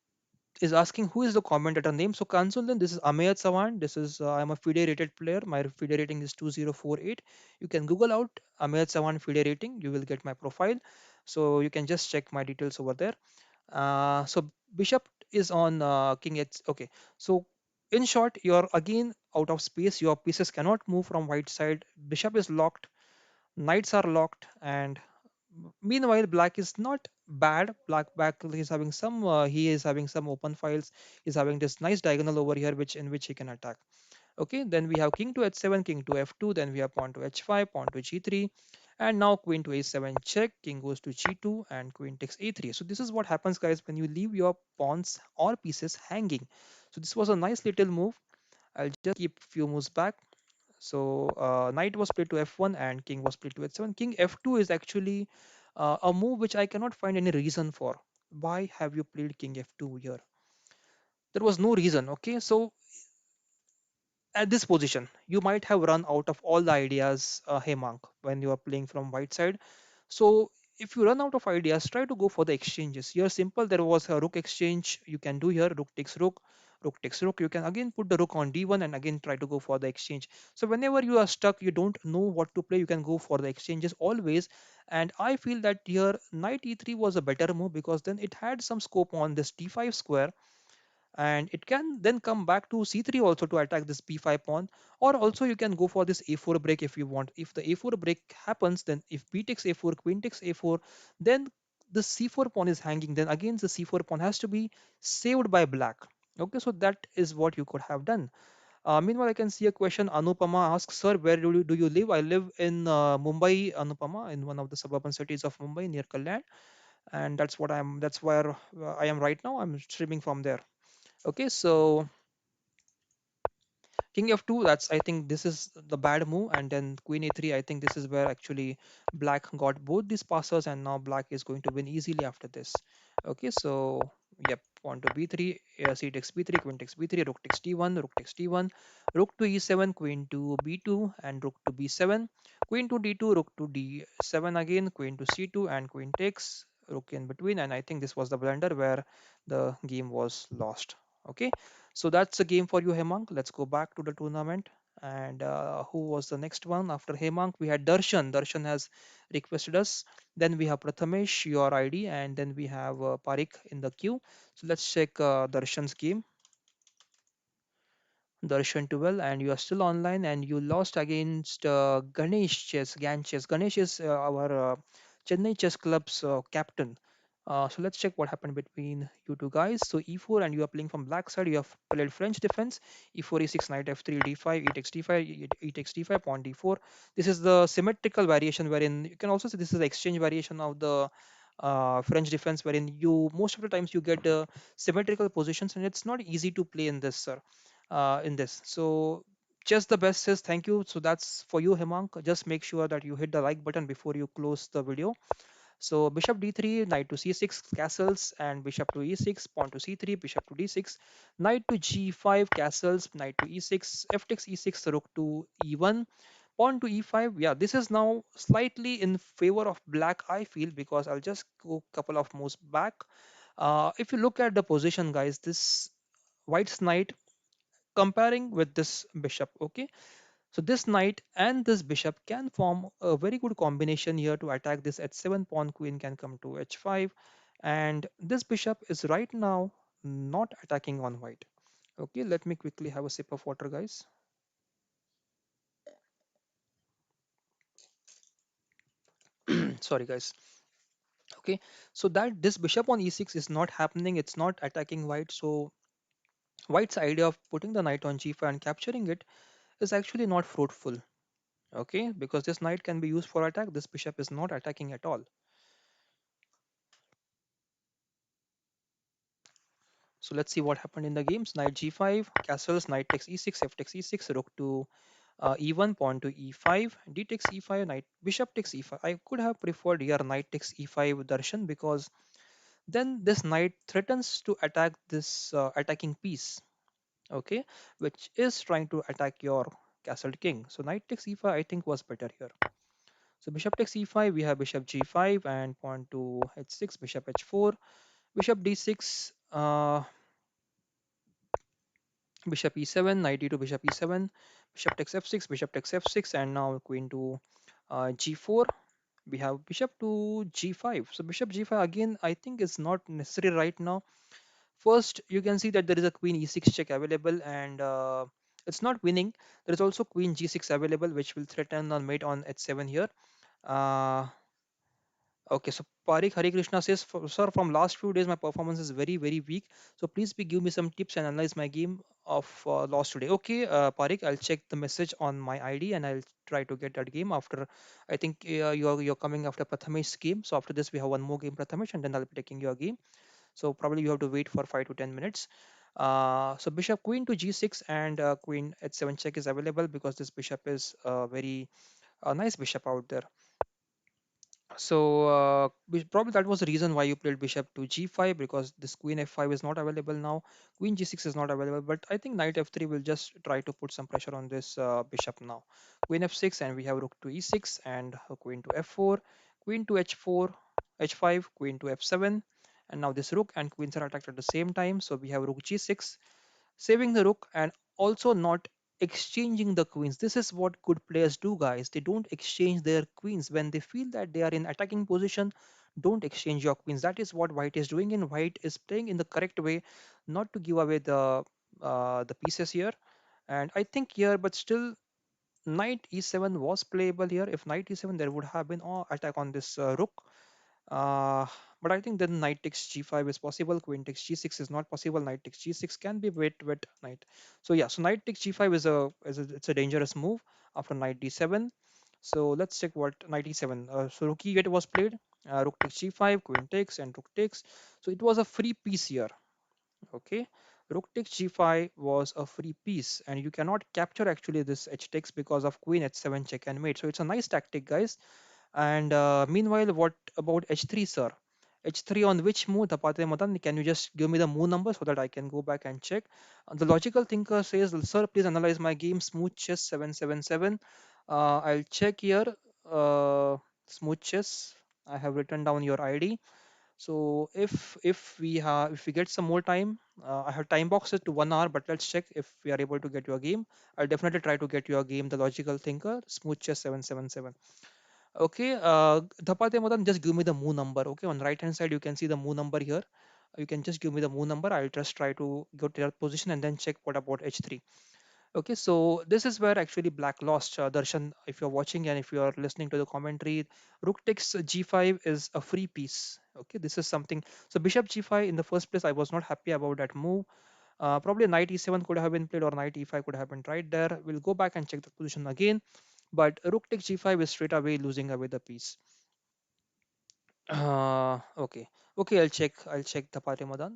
is asking who is the commentator name. So Kansun, this is Amayat Sawan. This is I'm a FIDE rated player. My FIDE rating is 2048. You can Google out Amayat Sawan FIDE rating. You will get my profile. So you can just check my details over there. So Bishop is on King H. Okay. So in short, you're again out of space. Your pieces cannot move from white side. Bishop is locked. Knights are locked, and meanwhile black is not bad. Black is having some he is having some open files. He's having this nice diagonal over here, which in which he can attack. Okay, then we have king to h7, king to f2, then we have pawn to h5, pawn to g3, and now queen to a7 check, king goes to g2, and queen takes a3. So this is what happens, guys, when you leave your pawns or pieces hanging. So this was a nice little move. I'll just keep few moves back. So knight was played to f1, and king was played to h7. King f2 is actually a move which I cannot find any reason for. Why have you played king f2 here? There was no reason. Okay, so at this position, you might have run out of all the ideas, Hemang, when you are playing from white side. So if you run out of ideas, try to go for the exchanges. Here, simple. There was a rook exchange you can do here. Rook takes rook. Rook takes rook. You can again put the rook on d1 and again try to go for the exchange. So whenever you are stuck, you don't know what to play, you can go for the exchanges always. And I feel that here knight e3 was a better move, because then it had some scope on this d5 square, and it can then come back to c3 also to attack this b5 pawn. Or also you can go for this a4 break if you want. If the a4 break happens, then if b takes a4, queen takes a4, then the c4 pawn is hanging. Then again the c4 pawn has to be saved by black. Okay, so that is what you could have done. Meanwhile, I can see a question. Anupama asks, sir, where do you live? I live in Mumbai, Anupama, in one of the suburban cities of Mumbai near Kalyan, and that's where I am right now. I'm streaming from there. Okay, so King f2, that's, I think this is the bad move, and then queen a3, I think this is where actually black got both these passes, and now black is going to win easily after this. Okay, so yep, pawn to b3, c takes b3, queen takes b3, rook takes d1, rook takes d1, rook to e7, queen to b2, and rook to b7, queen to d2, rook to d7 again, queen to c2, and queen takes, rook in between, and I think this was the blunder where the game was lost. Okay, so that's a game for you, Hemang. Let's go back to the tournament. And who was the next one after Hemang? We had Darshan. Darshan has requested us. Then we have Prathamesh, your ID, and then we have Parik in the queue. So let's check Darshan's game. Darshan 12, and you are still online, and you lost against Ganesh Chess, Gan Chess. Ganesh is our Chennai Chess Club's captain. So let's check what happened between you two guys. So e4, and you are playing from black side. You have played French defense. e4, e6, knight f3, d5, e takes d5, e takes d5, pawn d4. This is the symmetrical variation, wherein you can also say this is the exchange variation of the French defense, wherein you most of the times you get symmetrical positions, and it's not easy to play in this, sir, in this. So just the best says thank you. So that's for you, Hemang. Just make sure that you hit the like button before you close the video. So bishop d3, knight to c6, castles, and bishop to e6, pawn to c3, bishop to d6, knight to g5, castles, knight to e6, f takes e6, rook to e1, pawn to e5. Yeah, this is now slightly in favor of black, I feel, because I'll just go couple of moves back. If you look at the position, guys, this white's knight comparing with this bishop, okay, so this knight and this bishop can form a very good combination here to attack this h7 pawn. Queen can come to h5, and this bishop is right now not attacking on white. Okay, let me quickly have a sip of water, guys. Sorry, guys. Okay, so that this bishop on e6 is not happening, it's not attacking white. So white's idea of putting the knight on g5 and capturing it is actually not fruitful. Okay, because this knight can be used for attack, this bishop is not attacking at all. So let's see what happened in the games. Knight g5, castles, knight takes e6, f takes e6, rook to e1, pawn to e5, d takes e5, knight, bishop takes e5. I could have preferred here knight takes e5 darshan, because then this knight threatens to attack this attacking piece, okay, which is trying to attack your castled king. So knight takes e5, I think, was better here. So bishop takes e5, we have bishop g5 and pawn to h6, bishop h4, bishop d6, bishop e7, knight e2, bishop e7, bishop takes f6, bishop takes f6, and now queen to g4. We have bishop to g5. So bishop g5 again, I think is not necessary right now. First, you can see that there is a queen e6 check available, and it's not winning. There is also queen g6 available, which will threaten on mate on h7 here. Uh, Okay, so Parik Hari Krishna says, Sir, from last few days my performance is very, very weak. So please give me some tips and analyze my game of loss today. Okay, Parik, I'll check the message on my ID and I'll try to get that game after. I think you're coming after Prathamesh's game. So after this we have one more game, Prathamesh, and then I'll be taking your game. So probably you have to wait for 5 to 10 minutes. So bishop queen to g6 and queen h7 check is available because this bishop is very nice bishop out there. So probably that was the reason why you played bishop to g5, because this queen f5 is not available now. Queen g6 is not available, but I think knight f3 will just try to put some pressure on this bishop now. Queen f6, and we have rook to e6 and queen to f4, queen to h4, h5, queen to f7, and now this rook and queens are attacked at the same time. So we have rook g6, saving the rook and also not exchanging the queens. This is what good players do, guys. They don't exchange their queens when they feel that they are in attacking position. Don't exchange your queens. That is what white is doing, and white is playing in the correct way, not to give away the pieces here. And I think here, but still, knight e7 was playable here. If knight e7, there would have been attack on this rook. Uh, but I think then knight takes g5 is possible. Queen takes g6 is not possible. Knight takes g6 can be wet knight. So yeah, so knight takes g5 is a it's a dangerous move after knight d7. So let's check what knight e7. So rook e8 was played. Rook takes g5, queen takes, and rook takes. So it was a free piece here. Okay. Rook takes g5 was a free piece, and you cannot capture actually this h takes because of queen h7 check and mate. So it's a nice tactic, guys. And meanwhile, what about h3, sir? H3 on which move, Tapate Madan? Can you just give me the move number so that I can go back and check? The logical thinker says, sir, please analyze my game, smooth chess 777. I'll check here. Uh, Smooth chess. I have written down your ID. So if we get some more time, I have time boxes to 1 hour, but let's check if we are able to get your game. I'll definitely try to get your game, the logical thinker, smooth chess 777. Okay, Dhapate Madan, just give me the move number. Okay, on right hand side you can see the move number here. You can just give me the move number. I'll just try to go to your position and then check what about h3. Okay, so this is where actually black lost. Darshan, if you're watching and if you're listening to the commentary, rook takes g5 is a free piece. Okay, this is something. So bishop g5 in the first place, I was not happy about that move. Probably knight e7 could have been played or knight e5 could have been tried there. We'll go back and check the position again. But rook takes g5 is straight away losing away the piece. Okay. Okay, I'll check the Madan.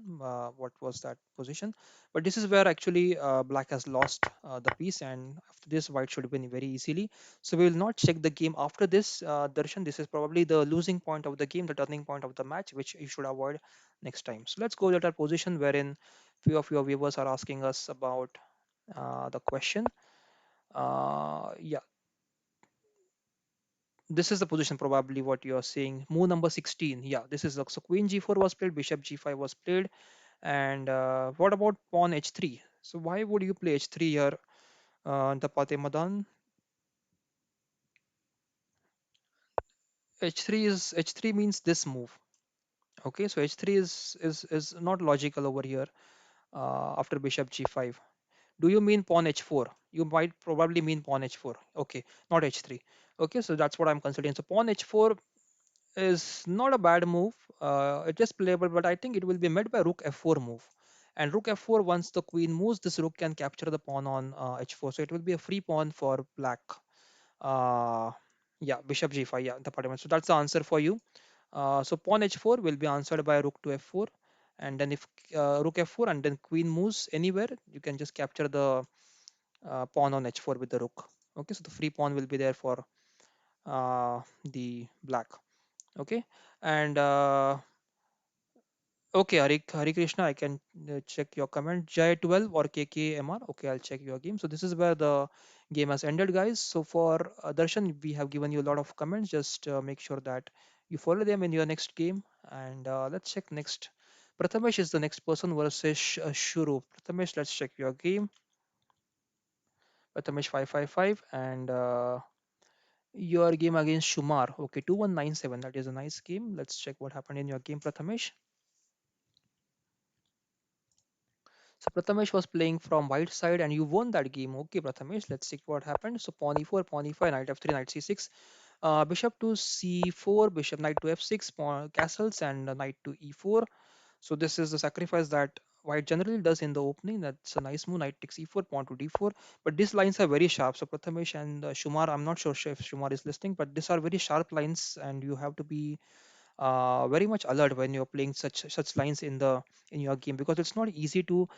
What was that position? But this is where actually black has lost the piece, and after this, white should win very easily. So we will not check the game after this, Darshan. This is probably the losing point of the game, the turning point of the match, which you should avoid next time. So let's go to our position wherein few of your viewers are asking us about the question. Yeah, this is the position probably what you are saying. Move number 16. Yeah, this is so queen g4 was played, bishop g5 was played, and what about pawn h3? So why would you play h3 here, the Madan? H3 means this move. Okay, so h3 is not logical over here. After bishop g5, do you mean pawn h4? You might probably mean pawn h4. Okay, not h3. Okay, so that's what I'm considering. So pawn h4 is not a bad move. It is playable, but I think it will be met by rook f4 move. And rook f4, once the queen moves, this rook can capture the pawn on h4. So it will be a free pawn for black. Uh, yeah, bishop g5. Yeah, the parliament. So that's the answer for you. So pawn h4 will be answered by rook to f4. And then if rook f4 and then queen moves anywhere, you can just capture the pawn on h4 with the rook. Okay, so the free pawn will be there for the black. Okay, and okay, Hari Krishna, I can check your comment. Jai12 or KKMR. Okay, I'll check your game. So this is where the game has ended, guys. So for Darshan, we have given you a lot of comments. Just make sure that you follow them in your next game. And let's check next. Prathamesh is the next person versus Shuru. Prathamesh, let's check your game. Prathamesh 555 and your game against Shumar. Okay, 2197. That is a nice game. Let's check what happened in your game, Prathamesh. So Prathamesh was playing from white side and you won that game. Okay, Prathamesh, let's see what happened. So pawn e4, pawn e5, knight f3, knight c6, bishop to c4, bishop knight to f6, pawn castles, and knight to e4. So this is the sacrifice that white generally does in the opening. That's a nice move. Knight takes e4, pawn to d4. But these lines are very sharp. So Prathamesh and Shumar, I'm not sure if Shumar is listening, but these are very sharp lines, and you have to be very much alert when you're playing such lines in your game, because it's not easy to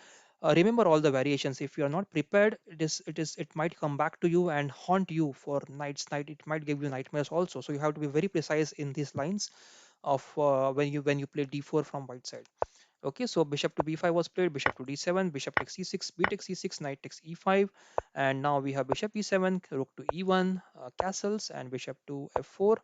remember all the variations. If you are not prepared, it might come back to you and haunt you for night. It might give you nightmares also. So you have to be very precise in these lines of when you play d4 from white side. Okay, so bishop to b5 was played, bishop to d7, bishop takes c6, b takes c6, knight takes e5, and now we have bishop e7, rook to e1, castles, and bishop to f4,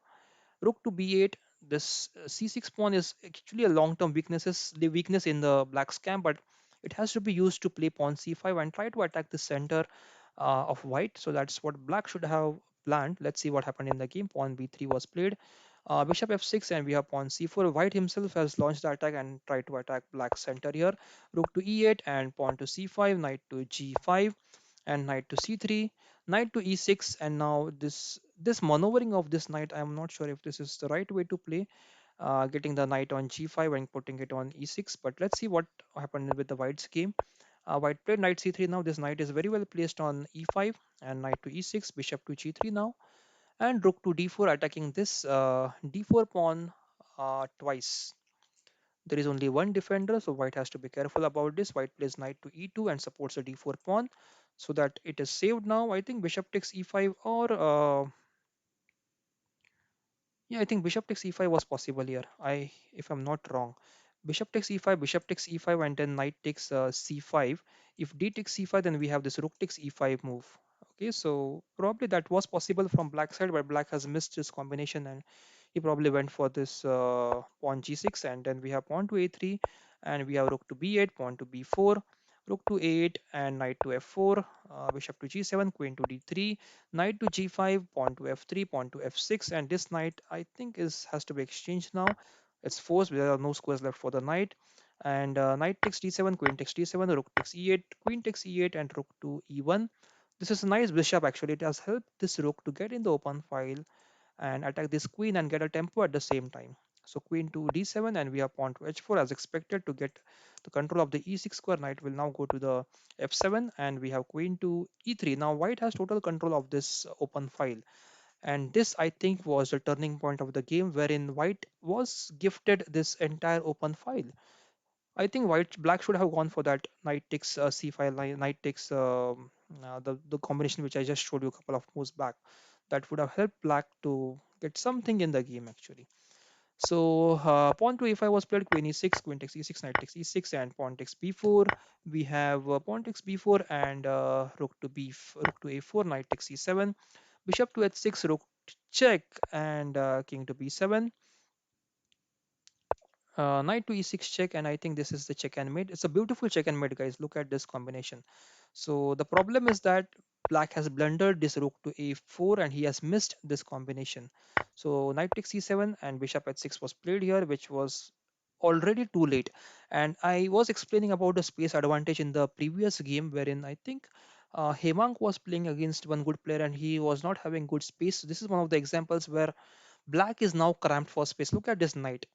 rook to b8. This c6 pawn is actually a long-term the weakness in the black's camp, but it has to be used to play pawn c5 and try to attack the center of white. So that's what black should have planned. Let's see what happened in the game. Pawn b3 was played, bishop f6, and we have pawn c4. White himself has launched the attack and tried to attack black center here. Rook to e8 and pawn to c5, knight to g5, and knight to c3, knight to e6. And now this maneuvering of this knight, I'm not sure if this is the right way to play, getting the knight on g5 and putting it on e6. But let's see what happened with the white's game. White played knight c3. Now this knight is very well placed on e5, and knight to e6, bishop to g3 now, and rook to d4, attacking this d4 pawn twice. There is only one defender, so white has to be careful about this. White plays knight to e2 and supports a d4 pawn, so that it is saved now. I think bishop takes e5 or yeah, I think bishop takes e5 was possible here. If I'm not wrong, bishop takes e5, and then knight takes c5. If d takes c5, then we have this rook takes e5 move. Okay, so probably that was possible from black side, but black has missed this combination, and he probably went for this pawn g6, and then we have pawn to a3, and we have rook to b8, pawn to b4, rook to a8, and knight to f4, bishop to g7, queen to d3, knight to g5, pawn to f3, pawn to f6, and this knight I think is has to be exchanged now. It's forced. There are no squares left for the knight, and knight takes d7, queen takes d7, rook takes e8, queen takes e8, and rook to e1. This is a nice bishop actually. It has helped this rook to get in the open file and attack this queen and get a tempo at the same time. So queen to d7, and we have pawn to h4 as expected to get the control of the e6 square. Knight will now go to the f7, and we have queen to e3. Now white has total control of this open file, and this I think was the turning point of the game wherein white was gifted this entire open file. I think black should have gone for that knight takes c5 line, knight takes the combination which I just showed you a couple of moves back. That would have helped black to get something in the game actually. So pawn to a5 was played, queen e6, queen takes e6, knight takes e6, and pawn takes b4. We have pawn takes b4 and rook to a4, knight takes e7, bishop to h6, rook check, and king to b7. Knight to e6 check, and I think this is the check and mate. It's a beautiful check and mate, guys. Look at this combination. So the problem is that black has blundered this rook to a4, and he has missed this combination. So knight takes e7, and bishop h6 was played here, which was already too late. And I was explaining about the space advantage in the previous game, wherein I think Hemang was playing against one good player, and he was not having good space. So this is one of the examples where black is now cramped for space. Look at this knight,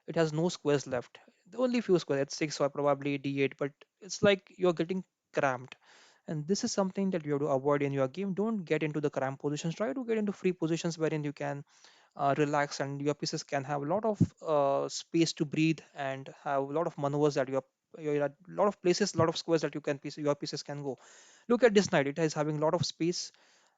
it has no squares left. Only few squares, h6 or probably d8, but it's like you're getting cramped. And this is something that you have to avoid in your game. Don't get into the cramped positions. Try to get into free positions wherein you can relax, and your pieces can have a lot of space to breathe and have a lot of maneuvers that you're at a lot of places, a lot of squares that your pieces can go. Look at this knight, it is having a lot of space,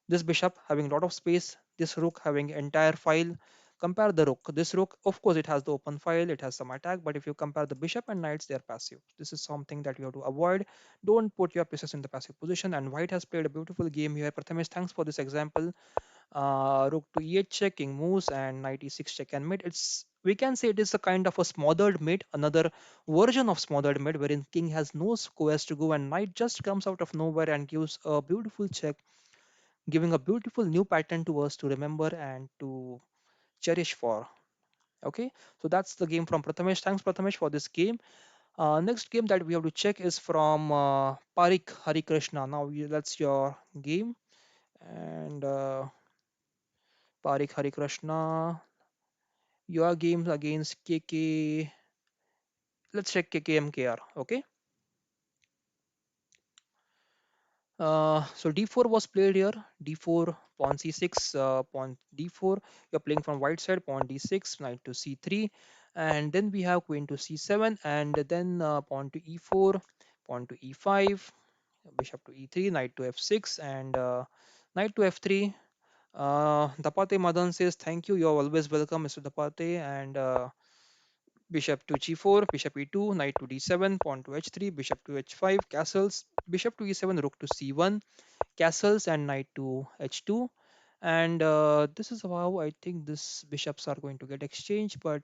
this bishop having a lot of space, this rook having entire file. Compare the rook. This rook, of course, it has the open file, it has some attack, but if you compare the bishop and knights, they're passive. This is something that you have to avoid. Don't put your pieces in the passive position. And white has played a beautiful game here. Prathamesh, thanks for this example. Rook to e8 check, king moves, and knight e6 check and mate. It's, we can say it is a kind of a smothered mate, another version of smothered mate, wherein king has no squares to go and knight just comes out of nowhere and gives a beautiful check, giving a beautiful new pattern to us to remember and to cherish for. Okay, so that's the game from Prathamesh. Thanks, Prathamesh, for this game. Next game that we have to check is from Parik Hari Krishna. Now, that's your game. And Parik Hari Krishna, your games against KK. Let's check KKMKR. Okay. So d4 was played here. D4, pawn c6, pawn d4. You're playing from white side, pawn d6, knight to c3, and then we have queen to c7, and then pawn to e4, pawn to e5, bishop to e3, knight to f6, and knight to f3. Dapate Madan says, "Thank you. You're always welcome, Mr. Dapate." And bishop to g4, bishop e2, knight to d7, pawn to h3, bishop to h5, castles, bishop to e7, rook to c1, castles, and knight to h2. And this is how I think these bishops are going to get exchanged. But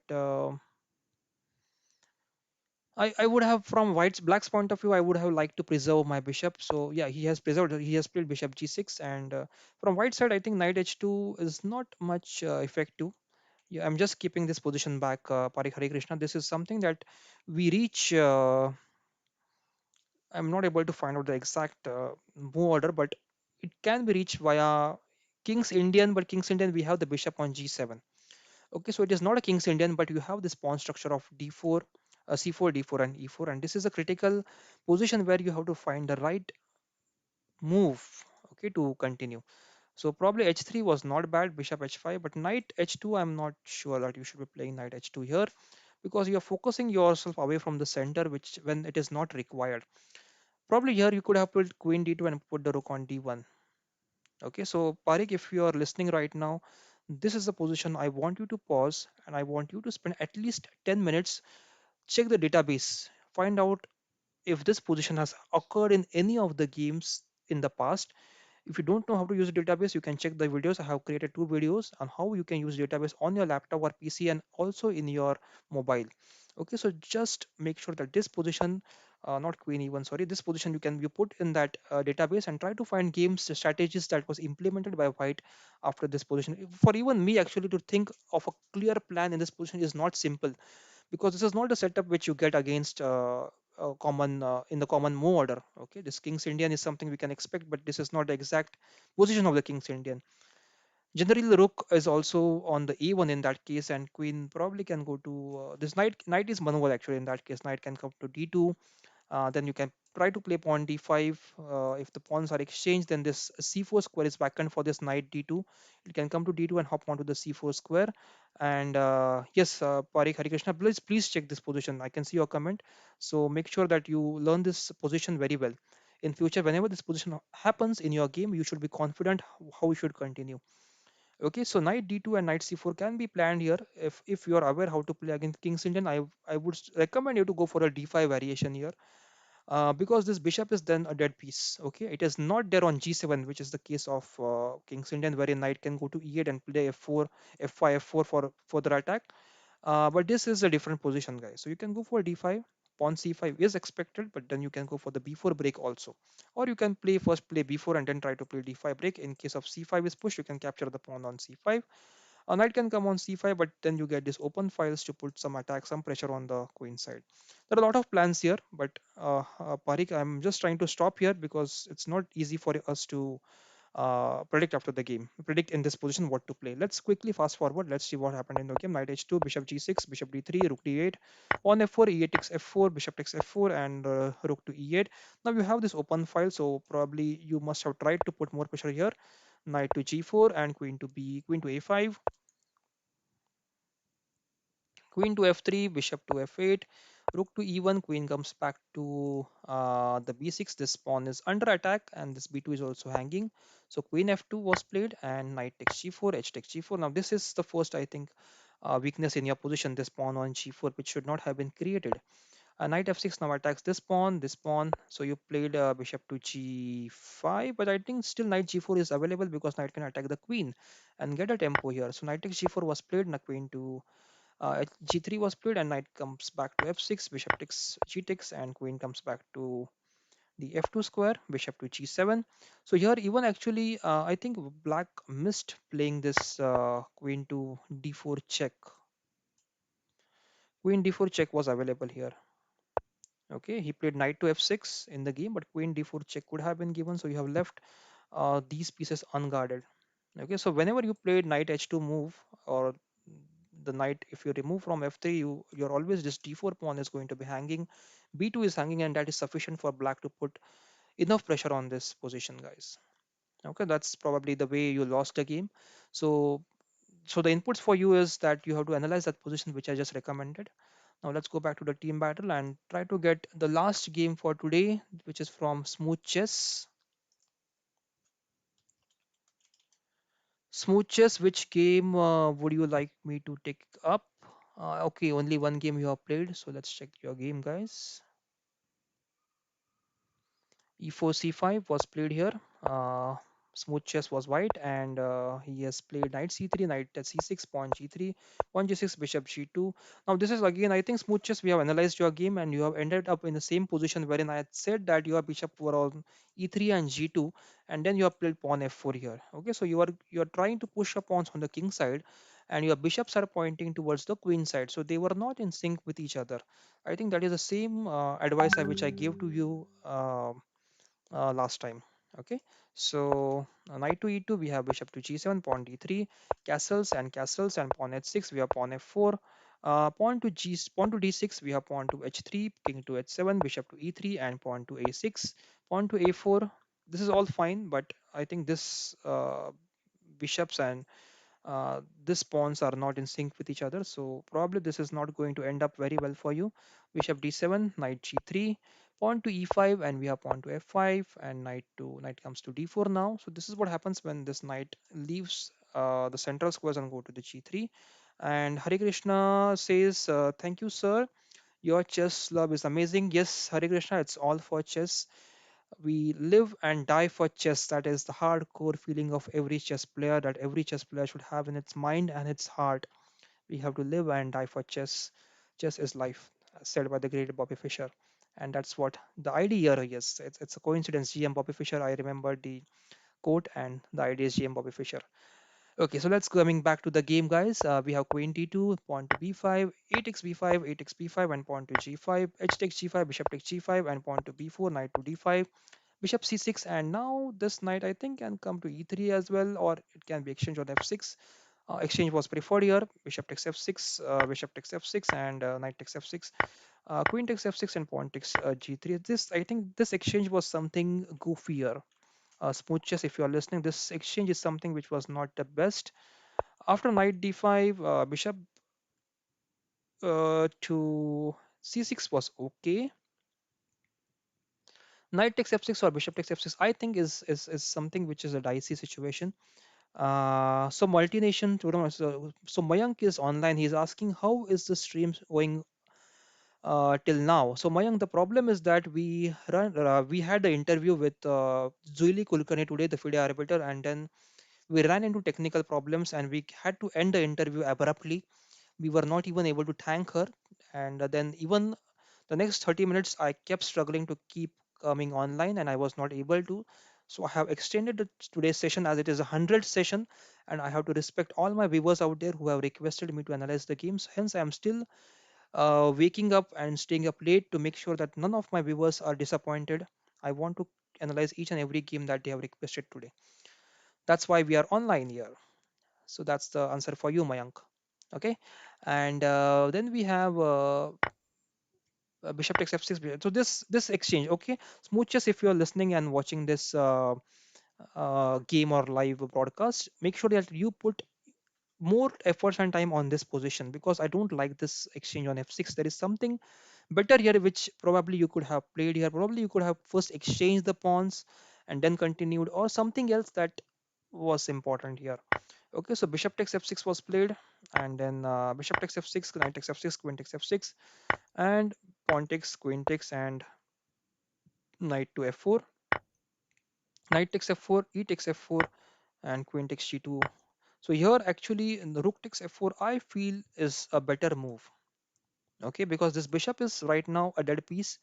I would have, from black's point of view, I would have liked to preserve my bishop. So yeah, he has preserved. He has played bishop g6, and from white side, I think knight h2 is not much effective. Yeah, I'm just keeping this position back, Parik Hare Krishna. This is something that we reach. I'm not able to find out the exact move order, but it can be reached via King's Indian. But King's Indian, we have the bishop on g7. Okay, so it is not a King's Indian, but you have this pawn structure of d4, c4, d4, and e4, and this is a critical position where you have to find the right move. Okay, to continue. So probably h3 was not bad, bishop h5, but knight h2, I'm not sure that you should be playing knight h2 here. because you're focusing yourself away from the center, which when it is not required. Probably here you could have put queen d2 and put the rook on d1. Okay, so Parik, if you are listening right now, this is the position I want you to pause and I want you to spend at least 10 minutes, check the database, find out if this position has occurred in any of the games in the past. If you don't know how to use a database, you can check the videos. I have created two videos on how you can use database on your laptop or PC and also in your mobile. Okay, so just make sure that this position, not queen even, sorry, this position you put in that database and try to find games strategies that was implemented by white after this position. For even me, actually, to think of a clear plan in this position is not simple, because this is not a setup which you get against common in the common move order. Okay, this king's Indian is something we can expect, but this is not the exact position of the king's Indian. Generally, the rook is also on the e1 in that case, and queen probably can go to this knight is maneuver actually in that case. Knight can come to d2, then you can try to play pawn d5. If the pawns are exchanged, then this c4 square is vacant for this knight d2. It can come to d2 and hop onto the c4 square. And yes, Parik Harikrishna, please check this position. I can see your comment. So make sure that you learn this position very well. In future, whenever this position happens in your game, you should be confident how you should continue. Okay, so knight d2 and knight c4 can be planned here. If you are aware how to play against King's Indian, I would recommend you to go for a d5 variation here, because this bishop is then a dead piece. Okay, it is not there on g7, which is the case of King's Indian, wherein knight can go to e8 and play f4, f5, f4 for further attack. But this is a different position, guys. So you can go for d5. Pawn c5 is expected, but then you can go for the b4 break also, or you can play b4 and then try to play d5 break. In case of c5 is pushed, you can capture the pawn on c5. A knight can come on c5, but then you get these open files to put some attack, some pressure on the queen side. There are a lot of plans here, but Parik, I'm just trying to stop here because it's not easy for us to predict after the game, predict in this position what to play. Let's quickly fast forward. Let's see what happened in the game. Knight h2, bishop g6, bishop d3, rook d8, pawn f4, e8 takes f4, bishop takes f4, and rook to e8. Now you have this open file, so probably you must have tried to put more pressure here. Knight to g4 and queen to a5, queen to f3, bishop to f8, rook to e1, queen comes back to the b6. This pawn is under attack and this b2 is also hanging. So queen f2 was played and knight takes g4, h takes g4. Now this is the first, I think, weakness in your position, this pawn on g4, which should not have been created. Knight f6 now attacks this pawn, this pawn. So you played bishop to g5, but I think still knight g4 is available because knight can attack the queen and get a tempo here. So knight takes g4 was played, and queen to g3 was played, and knight comes back to f6, bishop takes g takes, and queen comes back to the f2 square, bishop to g7. So here even actually I think black missed playing this queen to d4 check. Queen d4 check was available here. Okay, he played knight to f6 in the game, but queen d4 check could have been given, so you have left these pieces unguarded. Okay, so whenever you played knight h2 move, or the knight, if you remove from f3, you're always, this d4 pawn is going to be hanging, b2 is hanging, and that is sufficient for black to put enough pressure on this position, guys. Okay, that's probably the way you lost the game. So the inputs for you is that you have to analyze that position which I just recommended. Now let's go back to the team battle and try to get the last game for today, which is from Smooth Chess. Smooth Chess, which game would you like me to take up? Okay, only one game you have played, so let's check your game, guys. E4 c5 was played here. Smooth chess was white, and he has played knight c3, knight at c6, pawn g3, pawn g6, bishop g2. Now this is again, I think, smooth chess. We have analyzed your game, and you have ended up in the same position wherein I had said that your bishop were on e3 and g2, and then you have played pawn f4 here. Okay, so you are trying to push up pawns on the king side, and your bishops are pointing towards the queen side, so they were not in sync with each other. I think that is the same advice which I gave to you. Last time. Okay, so knight to e2, we have bishop to g7, pawn d3, castles and pawn h6, we have pawn f4, pawn to d6, we have pawn to h3, king to h7, bishop to e3, and pawn to a6, pawn to a4. This is all fine, but I think this bishops and these pawns are not in sync with each other, so probably this is not going to end up very well for you. Bishop d7, knight g3, pawn to e5, and we have pawn to f5, and knight comes to d4 now. So this is what happens when this knight leaves the central squares and go to the g3. And Hari Krishna says, thank you, sir. Your chess love is amazing. Yes, Hari Krishna, it's all for chess. We live and die for chess. That is the hardcore feeling of every chess player, that every chess player should have in its mind and its heart. We have to live and die for chess. Chess is life, said by the great Bobby Fischer. And that's what the idea here is. It's a coincidence. GM Bobby Fischer, I remember the quote, and the idea is GM Bobby Fischer. Okay, so let's coming back to the game, guys. We have queen d2, pawn to b5, a takes b5, a takes b5, and pawn to g5, h takes g5, bishop takes g5, and pawn to b4, knight to d5, bishop c6, and now this knight I think can come to e3 as well, or it can be exchanged on f6. Exchange was preferred here. Bishop takes f6, bishop takes f6, and knight takes f6. Queen takes f6 and pawn takes g3. This I think this exchange was something goofier. Smooth chess, if you are listening, this exchange is something which was not the best. After knight d5, bishop to c6 was okay. Knight takes f6 or bishop takes f6, I think is something which is a dicey situation. So multination tournament. So Mayank is online. He's asking how is the stream going till now. So Mayank, the problem is that we had the interview with Zuili Kulkarni today, the FIDE arbiter, and then we ran into technical problems and we had to end the interview abruptly. We were not even able to thank her, and then even the next 30 minutes I kept struggling to keep coming online, and I was not able to. So I have extended today's session as it is a 100th session, and I have to respect all my viewers out there who have requested me to analyze the games. Hence I am still waking up and staying up late to make sure that none of my viewers are disappointed. I want to analyze each and every game that they have requested today. That's why we are online here. So that's the answer for you, Mayank. Okay, and then we have bishop takes f6. So this exchange, okay, smooches, if you are listening and watching this game or live broadcast, make sure that you put more efforts and time on this position, because I don't like this exchange on f6. There is something better here which probably you could have played here. Probably you could have first exchanged the pawns and then continued, or something else that was important here. Okay, so bishop takes f6 was played, and then bishop takes f6, knight takes f6, queen takes f6, and pawn takes, queen takes, and knight to f4. Knight takes f4, e takes f4, and queen takes g2. So here actually the rook takes f4 I feel is a better move. Okay, because this bishop is right now a dead piece.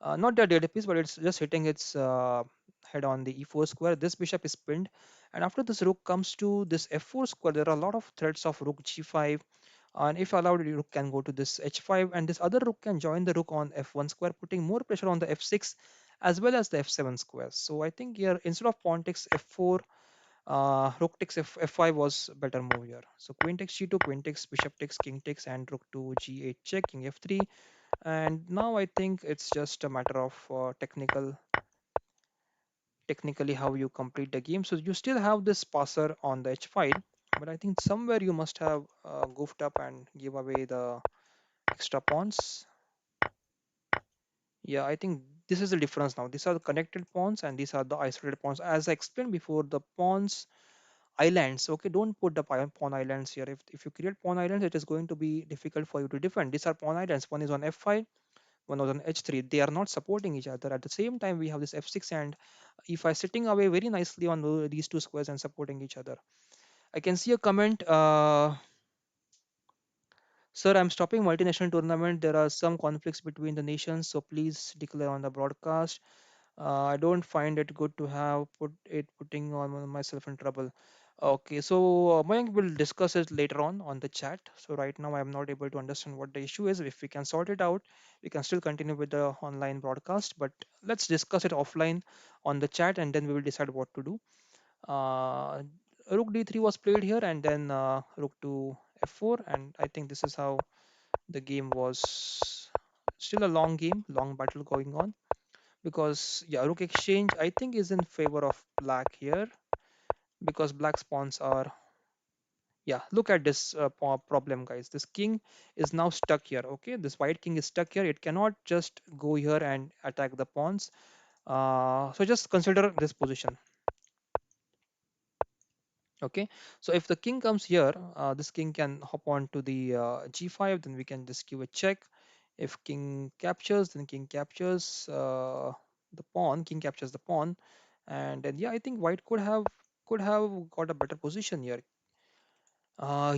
Not a dead piece, but it's just hitting its head on the e4 square. This bishop is pinned, and after this rook comes to this f4 square, there are a lot of threats of rook g5, and if allowed, the rook can go to this h5, and this other rook can join the rook on f1 square, putting more pressure on the f6 as well as the f7 squares. So I think here instead of pawn takes f4, rook takes f5 was better move here. So queen takes g2, queen takes, bishop takes, king takes, and rook to g8 check, king f3. And now I think it's just a matter of technically how you complete the game. So you still have this passer on the h5, but I think somewhere you must have goofed up and give away the extra pawns. Yeah, I think this is the difference now. These are the connected pawns and these are the isolated pawns. As I explained before, the pawns islands, okay, don't put the pawn islands here. If you create pawn islands, it is going to be difficult for you to defend. These are pawn islands. One is on f5, one was on h3. They are not supporting each other. At the same time, we have this f6 and e5 sitting away very nicely on these two squares and supporting each other. I can see a comment, sir, I'm stopping multinational tournament. There are some conflicts between the nations, so please declare on the broadcast. I don't find it good to have putting on myself in trouble. Okay, so Mayank will discuss it later on the chat. So right now I'm not able to understand what the issue is. If we can sort it out, we can still continue with the online broadcast. But let's discuss it offline on the chat, and then we will decide what to do. Uh, Rook d3 was played here, and then rook to f4, and I think this is how the game was. Still a long game, long battle going on, because yeah, rook exchange I think is in favor of black here, because black's pawns are, Yeah, look at this problem, guys. This king is now stuck here. Okay, this white king is stuck here. It cannot just go here and attack the pawns. So just consider this position. Okay, so if the king comes here, this king can hop on to the g5. Then we can just give a check. If king captures, then king captures the pawn. King captures the pawn, and then yeah, I think white could have got a better position here.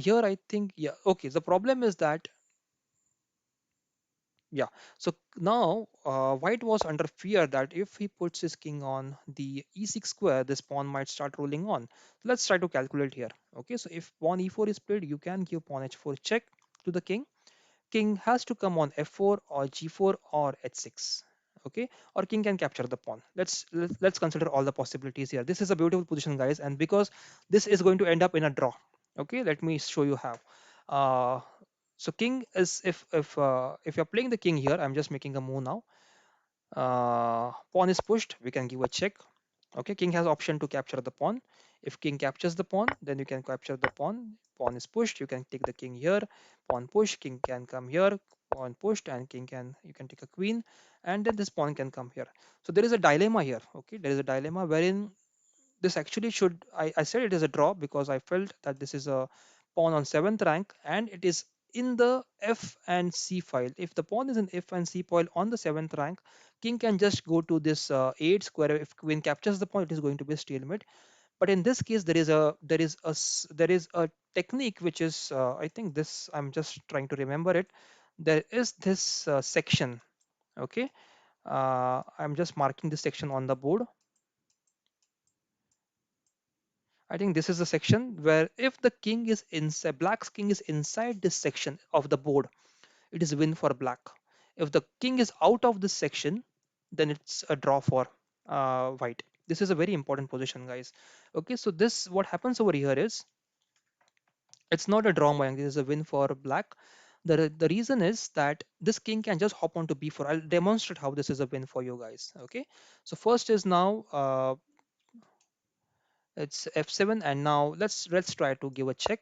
Here I think, yeah, okay. The problem is that, yeah. So now white was under fear that if he puts his king on the e6 square, this pawn might start rolling on. Let's try to calculate here. Okay, so if pawn e4 is played, you can give pawn h4 check to the king. King has to come on f4 or g4 or h6. Okay, or king can capture the pawn. Let's consider all the possibilities here. This is a beautiful position, guys, and because this is going to end up in a draw. Okay, let me show you how. Uh, so king is, if you're playing the king here, I'm just making a move now. Pawn is pushed, we can give a check. Okay, king has option to capture the pawn. If king captures the pawn, then you can capture the pawn. Pawn is pushed, you can take the king here. Pawn push, king can come here. Pawn pushed, and king can, you can take a queen, and then this pawn can come here. So there is a dilemma here. Okay, there is a dilemma wherein this actually should, I said it is a draw because I felt that this is a pawn on 7th rank and it is in the f and c file. If the pawn is in f and c file on the 7th rank, king can just go to this 8 square. If queen captures the pawn, it is going to be a stalemate. But in this case, there is a technique which is, I think this, I'm just trying to remember it. There is this section. Okay, I'm just marking this section on the board. I think this is the section where if the king is inside, black's king is inside this section of the board, it is win for black. If the king is out of this section, then it's a draw for white. This is a very important position, guys. Okay, so this, what happens over here is, it's not a draw, Mayank. This is a win for black. The reason is that this king can just hop on to b4. I'll demonstrate how this is a win for you guys. Okay, so first is now it's f7, and now let's try to give a check.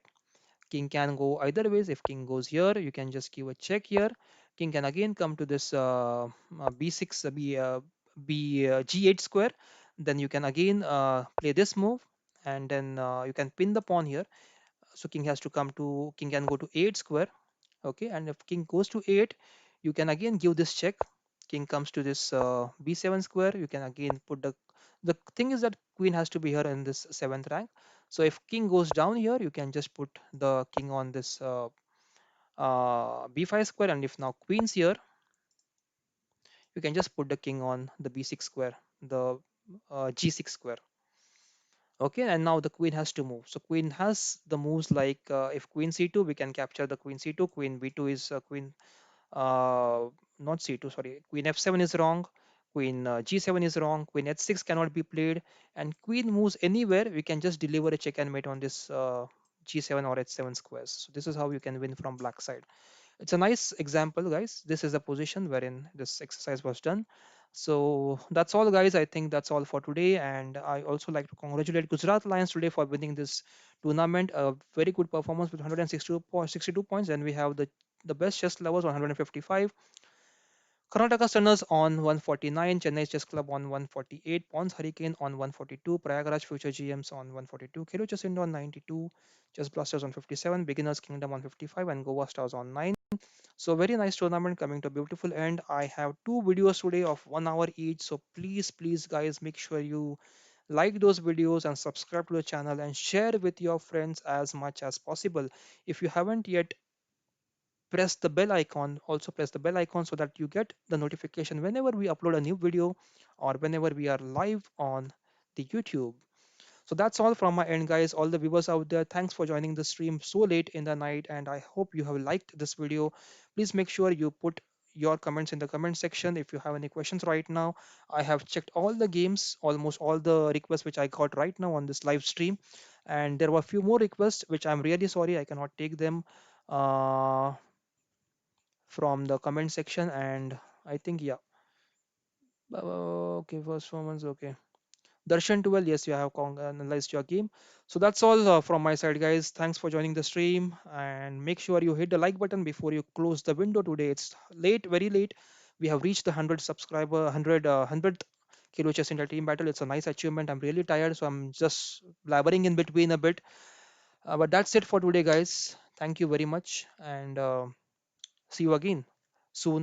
King can go either ways. If king goes here, you can just give a check here. King can again come to this b6, g8 square. Then you can again play this move, and then you can pin the pawn here. So king can go to 8 square. Okay, and if king goes to 8, you can again give this check. King comes to this b7 square. You can again put the thing is that queen has to be here in this 7th rank. So if king goes down here, you can just put the king on this b5 square, and if now queen's here, you can just put the king on the b6 square, the g6 square. Okay, and now the queen has to move. So queen has the moves like, if queen c2, we can capture the queen c2. Queen b2 is queen, uh, not c2, sorry, queen f7 is wrong. Queen g7 is wrong. Queen h6 cannot be played, and queen moves anywhere, we can just deliver a check and mate on this g7 or h7 squares. So this is how you can win from black side. It's a nice example, guys. This is a position wherein this exercise was done. So that's all, guys. I think that's all for today, and I also like to congratulate Gujarat Lions today for winning this tournament. A very good performance with 162 points, and we have the best chess lovers on 155. Karnataka Stunners on 149, Chennai Chess Club on 148, Pons Hurricane on 142, Prayagraj Future GMs on 142, Khelo Chess India on 92, Chess Blasters on 57, Beginners Kingdom on 55, and Goa Stars on 9. So very nice tournament coming to a beautiful end. I have two videos today of 1 hour each. So please guys, make sure you like those videos and subscribe to the channel and share with your friends as much as possible. If you haven't yet, press the bell icon. Also press the bell icon so that you get the notification whenever we upload a new video or whenever we are live on the YouTube. So that's all from my end, guys. All the viewers out there, thanks for joining the stream so late in the night, and I hope you have liked this video. Please make sure you put your comments in the comment section if you have any questions right now. I have checked all the games, almost all the requests which I got right now on this live stream, and there were a few more requests which I'm really sorry I cannot take them uh, from the comment section. And I think, yeah, okay, first performance, okay. Darshan 12, yes, you have analyzed your game. So that's all from my side, guys. Thanks for joining the stream, and make sure you hit the like button before you close the window today. It's late, very late. We have reached the 100 subscriber, 100th Kilo Chess India team battle. It's a nice achievement. I'm really tired, so I'm just blabbering in between a bit. But that's it for today, guys. Thank you very much, and see you again soon